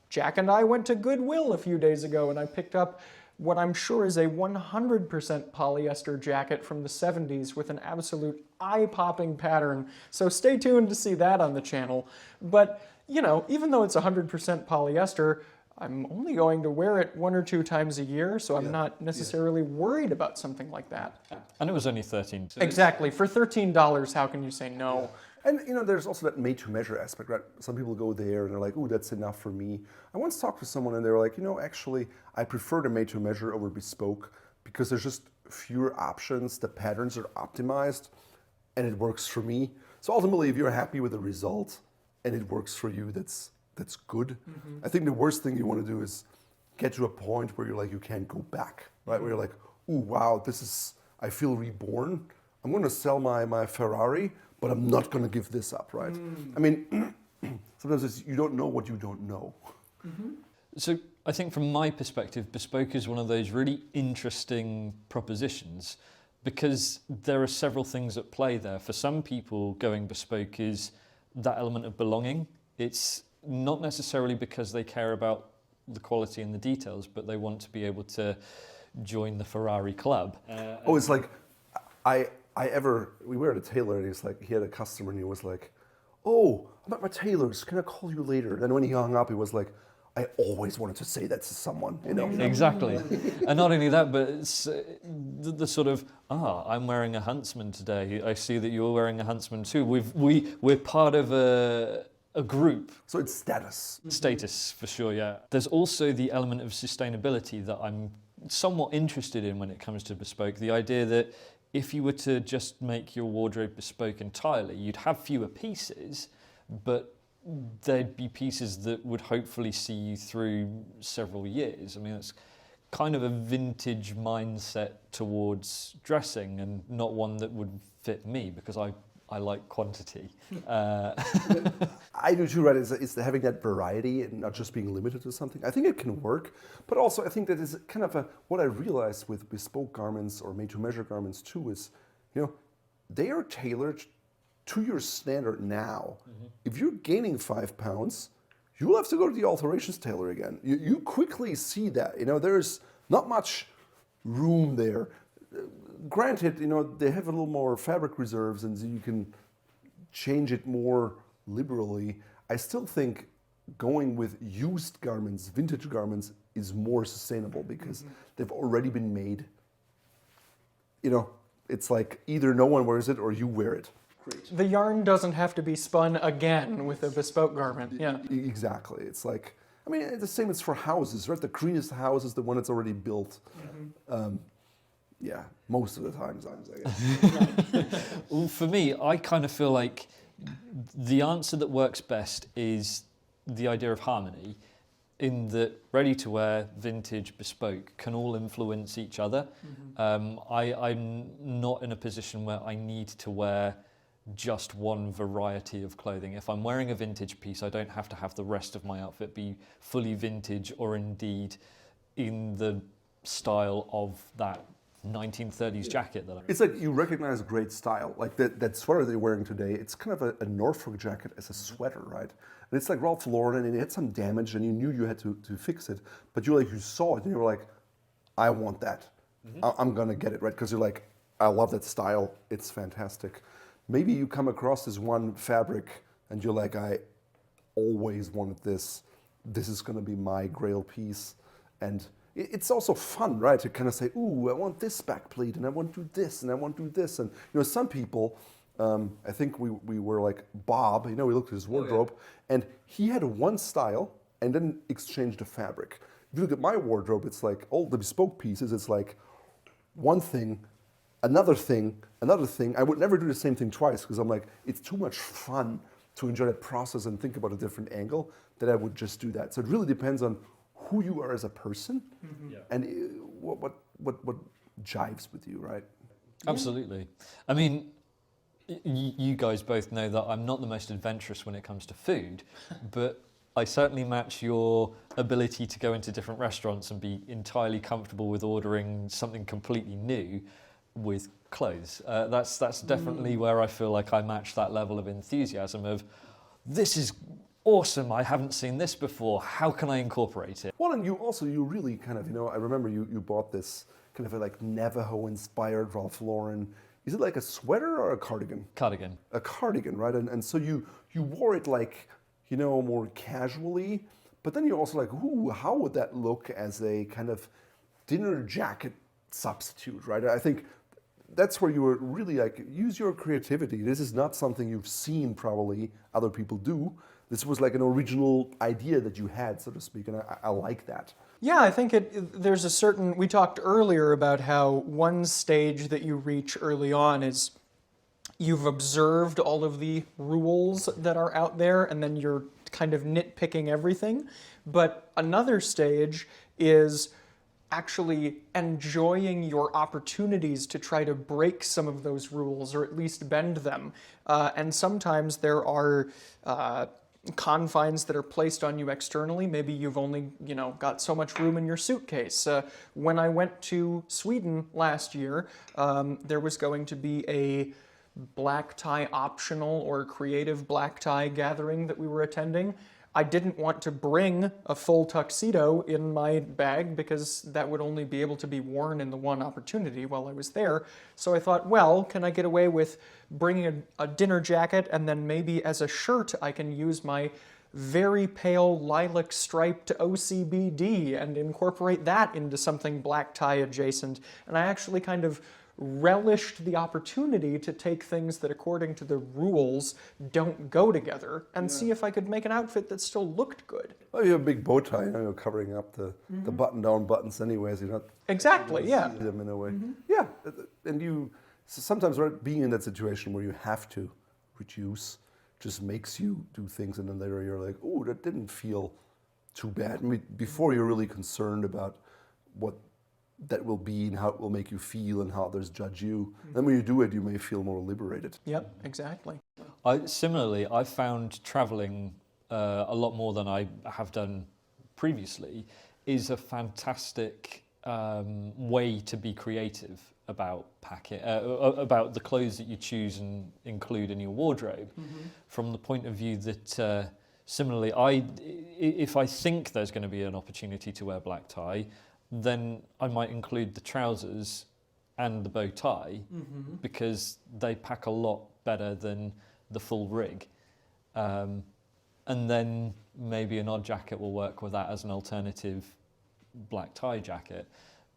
Jack and I went to Goodwill a few days ago and I picked up what I'm sure is a 100% polyester jacket from the 70s with an absolute eye-popping pattern. So stay tuned to see that on the channel. But, even though it's 100% polyester, I'm only going to wear it 1 or 2 times a year, so I'm not necessarily worried about something like that. And it was only $13. Exactly. For $13, how can you say no? And there's also that made-to-measure aspect, right? Some people go there and they're like, "Ooh, that's enough for me." I once talked to someone and they were like, "Actually, I prefer the made-to-measure over bespoke because there's just fewer options. The patterns are optimized, and it works for me." So ultimately, if you're happy with the result and it works for you, that's good. I think the worst thing you want to do is get to a point where you're like, you can't go back, right? Where you're like, "Ooh, wow, I feel reborn. I'm going to sell my Ferrari, but I'm not going to give this up," right? I mean, sometimes you don't know what you don't know. So I think from my perspective, bespoke is one of those really interesting propositions because there are several things at play there. For some people, going bespoke is that element of belonging. It's not necessarily because they care about the quality and the details, but they want to be able to join the Ferrari club. It's like, we were at a tailor and he had a customer and he was like, "Oh, I'm at my tailor's, can I call you later?" And then when he hung up, he was like, "I always wanted to say that to someone," Exactly. And not only that, but it's the sort of, I'm wearing a Huntsman today. I see that you're wearing a Huntsman too. We're part of a group. So it's status. Status, for sure, yeah. There's also the element of sustainability that I'm somewhat interested in when it comes to bespoke. The idea that if you were to just make your wardrobe bespoke entirely, you'd have fewer pieces, but there'd be pieces that would hopefully see you through several years. I mean, it's kind of a vintage mindset towards dressing and not one that would fit me because I like quantity. I do too, right? It's having that variety and not just being limited to something. I think it can work, but also I think that is kind of what I realized with bespoke garments or made-to-measure garments too is, they are tailored to your standard now. If you're gaining 5 pounds, you'll have to go to the alterations tailor again. You quickly see that. There's not much room there. Granted, they have a little more fabric reserves and so you can change it more liberally. I still think going with used garments, vintage garments, is more sustainable because they've already been made. You know, it's like either no one wears it or you wear it. Great. The yarn doesn't have to be spun again with a bespoke garment. Yeah. Exactly. It's like, I mean, the same is for houses, right? The cleanest house is the one that's already built. Yeah, most of the times, I guess. Well, for me, I kind of feel like the answer that works best is the idea of harmony, in that ready-to-wear, vintage, bespoke can all influence each other. I'm not in a position where I need to wear just one variety of clothing. If I'm wearing a vintage piece, I don't have to have the rest of my outfit be fully vintage or indeed in the style of that 1930s jacket that It's like you recognize great style. Like that sweater they're wearing today, it's kind of a Norfolk jacket as a sweater, right? And it's like Ralph Lauren, and it had some damage, and you knew you had to fix it. But you saw it, and you were like, I want that. I'm gonna get it, right? Because you're like, I love that style. It's fantastic. Maybe you come across this one fabric, and you're like, I always wanted this. This is gonna be my grail piece. And it's also fun, right? To kind of say, ooh, I want this back pleat, and I want to do this, and I want to do this. And some people, I think we were like Bob, we looked at his wardrobe, and he had one style and then exchanged the fabric. If you look at my wardrobe, it's like all the bespoke pieces, it's like one thing, another thing, another thing. I would never do the same thing twice because I'm like, it's too much fun to enjoy that process and think about a different angle that I would just do that. So it really depends on who you are as a person and what jives with you, right? Absolutely. I mean, you guys both know that I'm not the most adventurous when it comes to food, but I certainly match your ability to go into different restaurants and be entirely comfortable with ordering something completely new with clothes. That's definitely where I feel like I match that level of enthusiasm of, this is awesome, I haven't seen this before, how can I incorporate it? Well, and you really kind of, I remember you bought this kind of like Navajo-inspired Ralph Lauren. Is it like a sweater or a cardigan? Cardigan. A cardigan, right? And so you wore it like, more casually, but then you're also like, ooh, how would that look as a kind of dinner jacket substitute, right? I think that's where you were really like, use your creativity. This is not something you've seen probably other people do. This was like an original idea that you had, so to speak, and I like that. Yeah, I think there's a certain, we talked earlier about how one stage that you reach early on is you've observed all of the rules that are out there and then you're kind of nitpicking everything. But another stage is actually enjoying your opportunities to try to break some of those rules or at least bend them. And sometimes there are confines that are placed on you externally. Maybe you've only, got so much room in your suitcase. When I went to Sweden last year, there was going to be a black tie optional or creative black tie gathering that we were attending. I didn't want to bring a full tuxedo in my bag because that would only be able to be worn in the one opportunity while I was there. So I thought, well, can I get away with bringing a dinner jacket and then maybe as a shirt I can use my very pale lilac striped OCBD and incorporate that into something black tie adjacent. And I actually kind of relished the opportunity to take things that according to the rules don't go together and see if I could make an outfit that still looked good. Well, you have a big bow tie, you're covering up the button-down buttons anyways. You're not exactly, yeah. See them in a way. Yeah, and sometimes being in that situation where you have to reduce just makes you do things, and then later you're like, oh, that didn't feel too bad. I mean, before you're really concerned about what that will be and how it will make you feel and how others judge you. Then when you do it, you may feel more liberated. Yep, exactly. Similarly, I found traveling a lot more than I have done previously is a fantastic way to be creative about packing, about the clothes that you choose and include in your wardrobe. From the point of view that similarly, if I think there's going to be an opportunity to wear black tie, then I might include the trousers and the bow tie because they pack a lot better than the full rig. And then maybe an odd jacket will work with that as an alternative black tie jacket.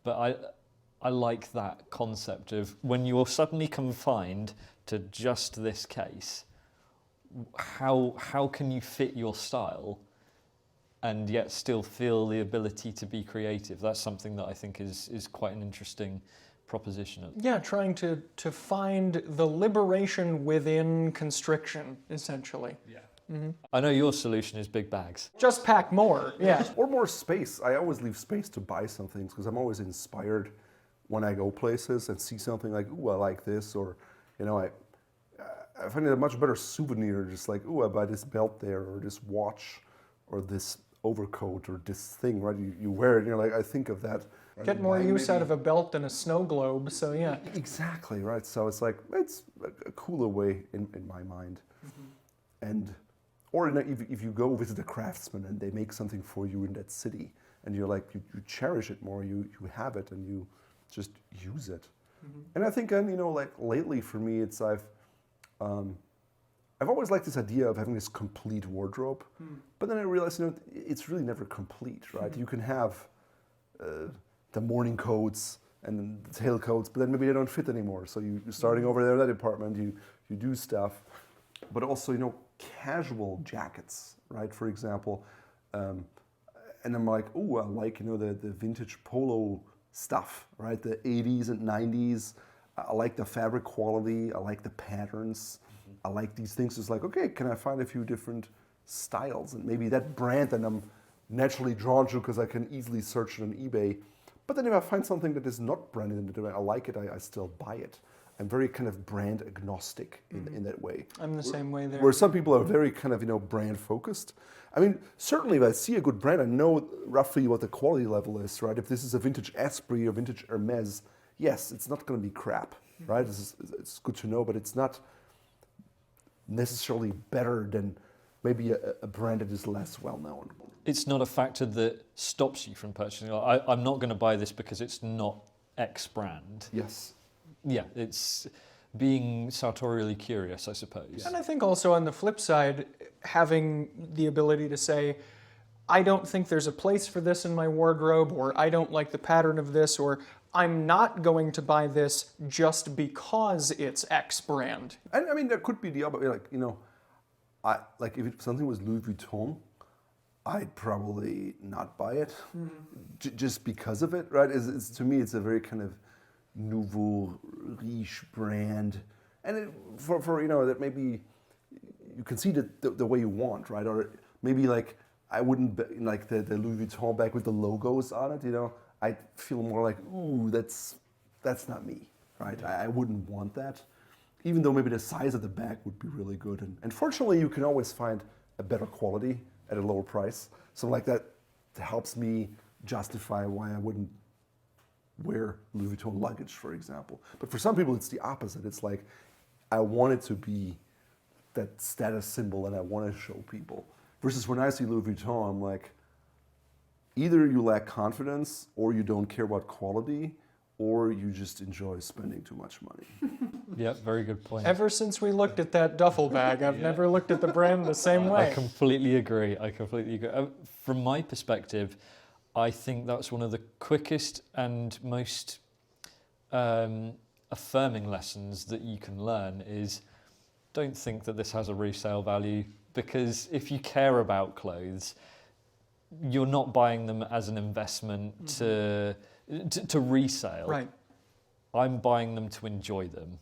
But I like that concept of when you're suddenly confined to just this case, how can you fit your style and yet still feel the ability to be creative? That's something that I think is quite an interesting proposition. Yeah, trying to find the liberation within constriction, essentially. Yeah. I know your solution is big bags. Just pack more, yeah. Or more space. I always leave space to buy some things because I'm always inspired when I go places and see something like, ooh, I like this, or, you know, I find it a much better souvenir, just like, ooh, I buy this belt there, or this watch, or this overcoat, or this thing, right? You wear it, and you're like, I think of that. Get more use out of a belt than a snow globe, so yeah. Exactly, right? So it's like, it's a cooler way in my mind. And, or if you go visit a craftsman and they make something for you in that city, and you're like, you cherish it more, you have it, and you just use it. And I think, you know, like lately for me, it's I've always liked this idea of having this complete wardrobe, but then I realized, you know, it's really never complete, right? You can have the morning coats and the tailcoats, but then maybe they don't fit anymore. So you're starting over there in that department, you do stuff, but also, you know, casual jackets, right? For example, and I'm like, oh, I like, you know, the vintage polo stuff, right? The 80s and 90s. I like the fabric quality. I like the patterns. I like these things. It's like, okay, can I find a few different styles? And maybe that brand that I'm naturally drawn to because I can easily search it on eBay. But then if I find something that is not branded in the way I like it, I still buy it. I'm very kind of brand agnostic in that way. I'm the same way there. Where some people are very kind of, you know, brand focused. I mean, certainly if I see a good brand, I know roughly what the quality level is, right? If this is a vintage Esprit or vintage Hermes, yes, it's not going to be crap, right? It's good to know, but it's not necessarily better than maybe a brand that is less well known. It's not a factor that stops you from purchasing. I'm not going to buy this because it's not X brand. Yes. Yeah, it's being sartorially curious, I suppose. And I think also on the flip side, having the ability to say, I don't think there's a place for this in my wardrobe, or I don't like the pattern of this, or I'm not going to buy this just because it's X brand. And I mean, there could be the other, like, you know, like if something was Louis Vuitton, I'd probably not buy it just because of it, right? To me, it's a very kind of nouveau riche brand, and for you know, that maybe you can see the way you want, right? Or maybe like I wouldn't like the Louis Vuitton bag with the logos on it, you know. I feel more like, ooh, that's not me, right? I wouldn't want that, even though maybe the size of the bag would be really good. And fortunately, you can always find a better quality at a lower price. So like that helps me justify why I wouldn't wear Louis Vuitton luggage, for example. But for some people, it's the opposite. It's like, I want it to be that status symbol and I want to show people. Versus when I see Louis Vuitton, I'm like, either you lack confidence, or you don't care about quality, or you just enjoy spending too much money. Yeah, very good point. Ever since we looked at that duffel bag, I've never looked at the brand the same way. I completely agree. From my perspective, I think that's one of the quickest and most affirming lessons that you can learn is don't think that this has a resale value, because if you care about clothes, you're not buying them as an investment to resale. Right. I'm buying them to enjoy them.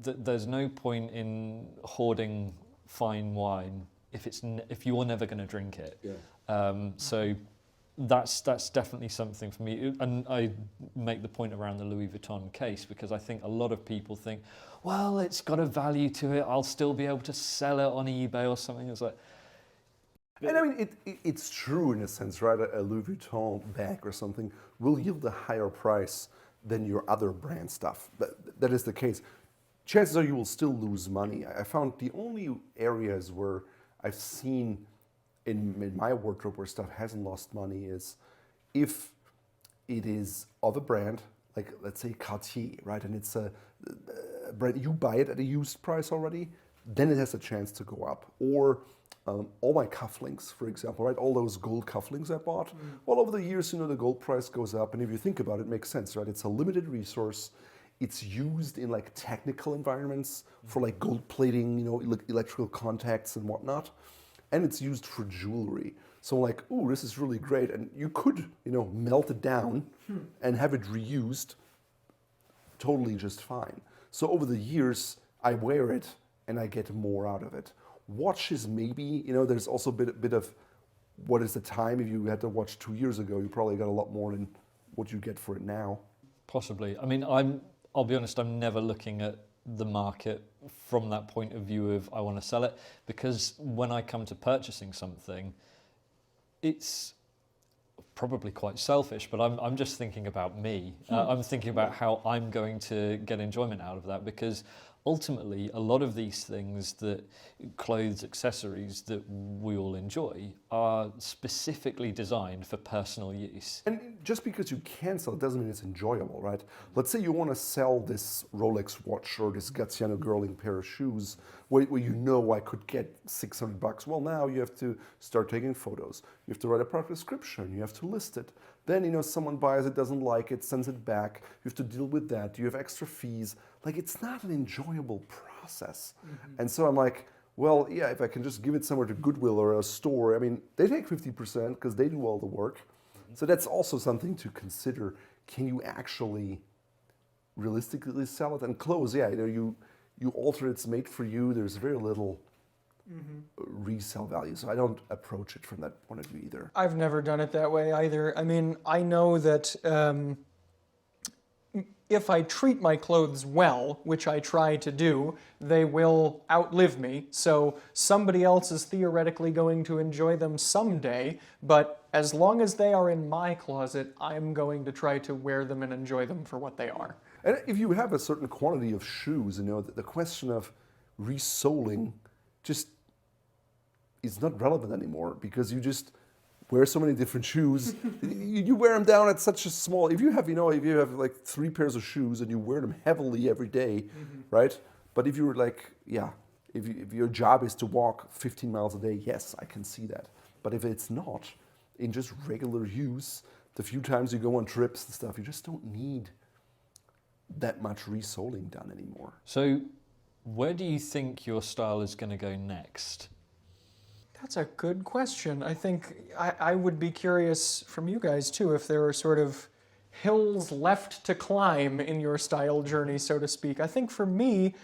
There's no point in hoarding fine wine if you're never going to drink it. Yeah. So that's definitely something for me. And I make the point around the Louis Vuitton case because I think a lot of people think, well, it's got a value to it. I'll still be able to sell it on eBay or something. It's like, and I mean, it's true in a sense, right? A Louis Vuitton bag or something will yield a higher price than your other brand stuff. That is the case. Chances are you will still lose money. I found the only areas where I've seen in my wardrobe where stuff hasn't lost money is if it is of a brand, like let's say Cartier, right? And it's a brand, you buy it at a used price already, then it has a chance to go up. Or all my cufflinks, for example, right? All those gold cufflinks I bought. Well, over the years, the gold price goes up, and if you think about it, it makes sense, right? It's a limited resource. It's used in like technical environments for like gold plating, electrical contacts and whatnot, and it's used for jewelry. So like, ooh, this is really great, and you could, melt it down and have it reused totally just fine. So over the years, I wear it and I get more out of it. Watches, maybe, there's also a bit of what is the time. If you had to watch 2 years ago, you probably got a lot more than what you get for it now. Possibly. I mean, I'll be honest, I'm never looking at the market from that point of view of I want to sell it, because when I come to purchasing something, it's probably quite selfish, but I'm just thinking about me. I'm thinking about how I'm going to get enjoyment out of that, because ultimately a lot of these things, clothes, accessories that we all enjoy, are specifically designed for personal use. And just because you can sell it doesn't mean it's enjoyable, right? Let's say you want to sell this Rolex watch or this Gazette girling pair of shoes where I could get $600. Well, now you have to start taking photos. You have to write a product description. You have to list it. Then, someone buys it, doesn't like it, sends it back. You have to deal with that. You have extra fees. Like, it's not an enjoyable process. And so I'm like, well, yeah, if I can just give it somewhere to Goodwill or a store, I mean, they take 50% because they do all the work. So that's also something to consider. Can you actually realistically sell it? And clothes, yeah, you alter it's made for you. There's very little resale value. So I don't approach it from that point of view either. I've never done it that way either. I mean, I know that if I treat my clothes well, which I try to do, they will outlive me. So somebody else is theoretically going to enjoy them someday, but as long as they are in my closet, I'm going to try to wear them and enjoy them for what they are. And if you have a certain quantity of shoes, the question of resoling just is not relevant anymore, because you just wear so many different shoes. You wear them down at such a small. If you have like 3 pairs of shoes and you wear them heavily every day, right? But if you're like, if your job is to walk 15 miles a day, yes, I can see that. But if it's not, in just regular use, the few times you go on trips and stuff, you just don't need that much resoling done anymore. So where do you think your style is going to go next? That's a good question. I think I would be curious from you guys too, if there are sort of hills left to climb in your style journey, so to speak. I think for me,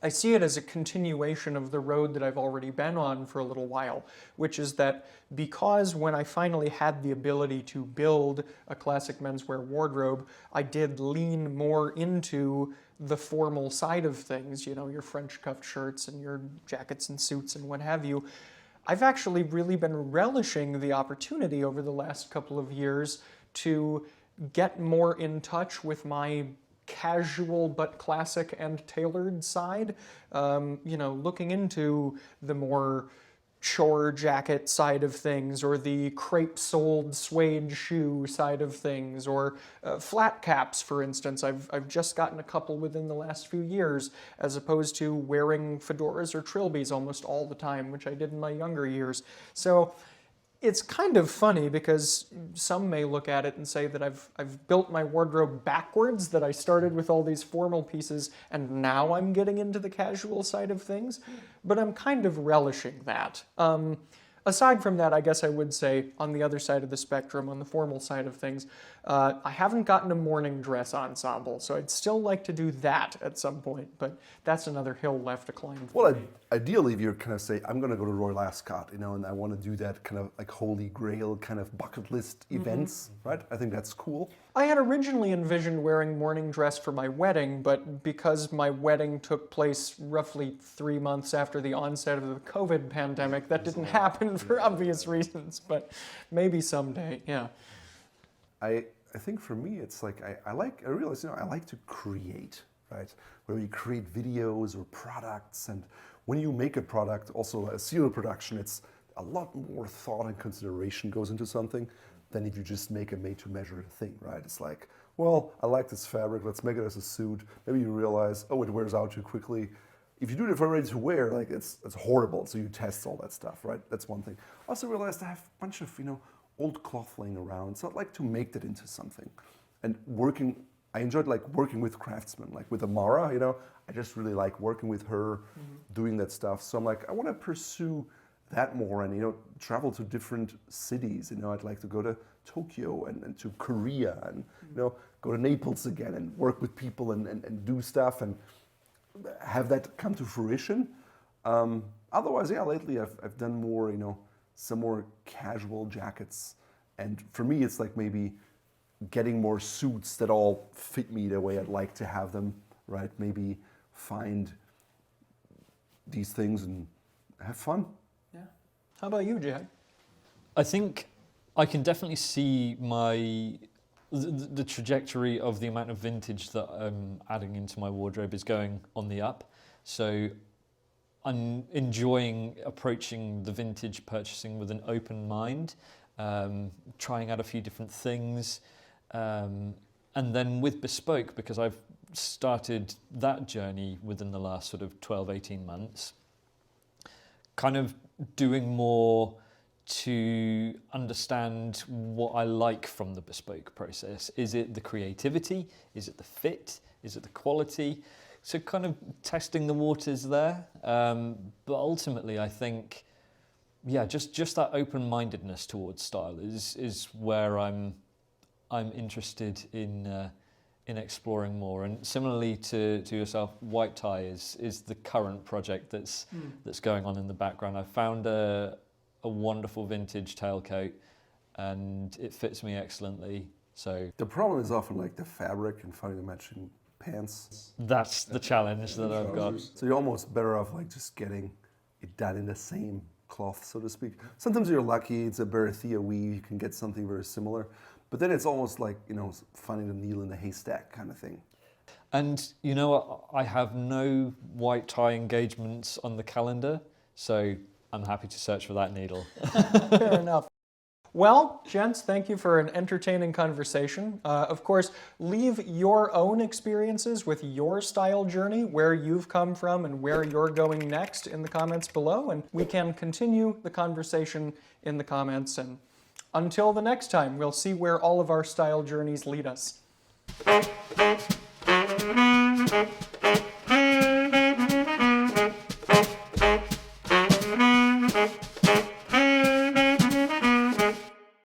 I see it as a continuation of the road that I've already been on for a little while, which is that because when I finally had the ability to build a classic menswear wardrobe, I did lean more into the formal side of things, your French cuffed shirts and your jackets and suits and what have you. I've actually really been relishing the opportunity over the last couple of years to get more in touch with my casual but classic and tailored side, looking into the more chore jacket side of things, or the crepe-soled suede shoe side of things, or flat caps, for instance. I've just gotten a couple within the last few years, as opposed to wearing fedoras or trilbies almost all the time, which I did in my younger years. So it's kind of funny, because some may look at it and say that I've built my wardrobe backwards, that I started with all these formal pieces and now I'm getting into the casual side of things, but I'm kind of relishing that. Aside from that, I guess I would say on the other side of the spectrum, on the formal side of things, I haven't gotten a morning dress ensemble, so I'd still like to do that at some point, but that's another hill left to climb for me. Ideally, if you're kind of say, I'm going to go to Royal Ascot, and I want to do that kind of like holy grail kind of bucket list events, right? I think that's cool. I had originally envisioned wearing morning dress for my wedding, but because my wedding took place roughly 3 months after the onset of the COVID pandemic, that didn't happen for obvious reasons, but maybe someday, yeah. I think for me, it's like, I realize, I like to create, right? Where we create videos or products, and when you make a product, also a serial production, it's a lot more thought and consideration goes into something than if you just make a made-to-measure thing, right? It's like, well, I like this fabric, let's make it as a suit. Maybe you realize, oh, it wears out too quickly. if you do it for ready to wear, like it's horrible. So you test all that stuff, right? That's one thing. I also realized I have a bunch of old cloth laying around, so I'd like to make that into something. And I enjoyed like working with craftsmen, like with Amara. I just really like working with her, doing that stuff. So I'm like, I want to pursue that more and travel to different cities. I'd like to go to Tokyo and to Korea and go to Naples again and work with people and do stuff and have that come to fruition. Otherwise, lately I've done more, some more casual jackets. And for me, it's like maybe getting more suits that all fit me the way I'd like to have them, right? Maybe find these things and have fun. Yeah. How about you, Jack? I think I can definitely see the trajectory of the amount of vintage that I'm adding into my wardrobe is going on the up. So I'm enjoying approaching the vintage purchasing with an open mind, trying out a few different things. And then with Bespoke, because I've started that journey within the last sort of 12, 18 months, kind of doing more to understand what I like from the Bespoke process. Is it the creativity? Is it the fit? Is it the quality? So kind of testing the waters there. But ultimately, I think, just that open-mindedness towards style is where I'm interested in exploring more. And similarly to yourself, white tie is the current project that's going on in the background. I found a wonderful vintage tailcoat and it fits me excellently. So the problem is often like the fabric and finding the matching pants. That's the challenge that I've got. So you're almost better off like just getting it done in the same cloth, so to speak. Sometimes you're lucky, it's a Berathea weave, you can get something very similar. But then it's almost like, finding the needle in the haystack kind of thing. And I have no white tie engagements on the calendar, so I'm happy to search for that needle. Fair enough. Well, gents, thank you for an entertaining conversation. Of course, leave your own experiences with your style journey, where you've come from and where you're going next in the comments below, and we can continue the conversation in the comments. And until the next time, we'll see where all of our style journeys lead us.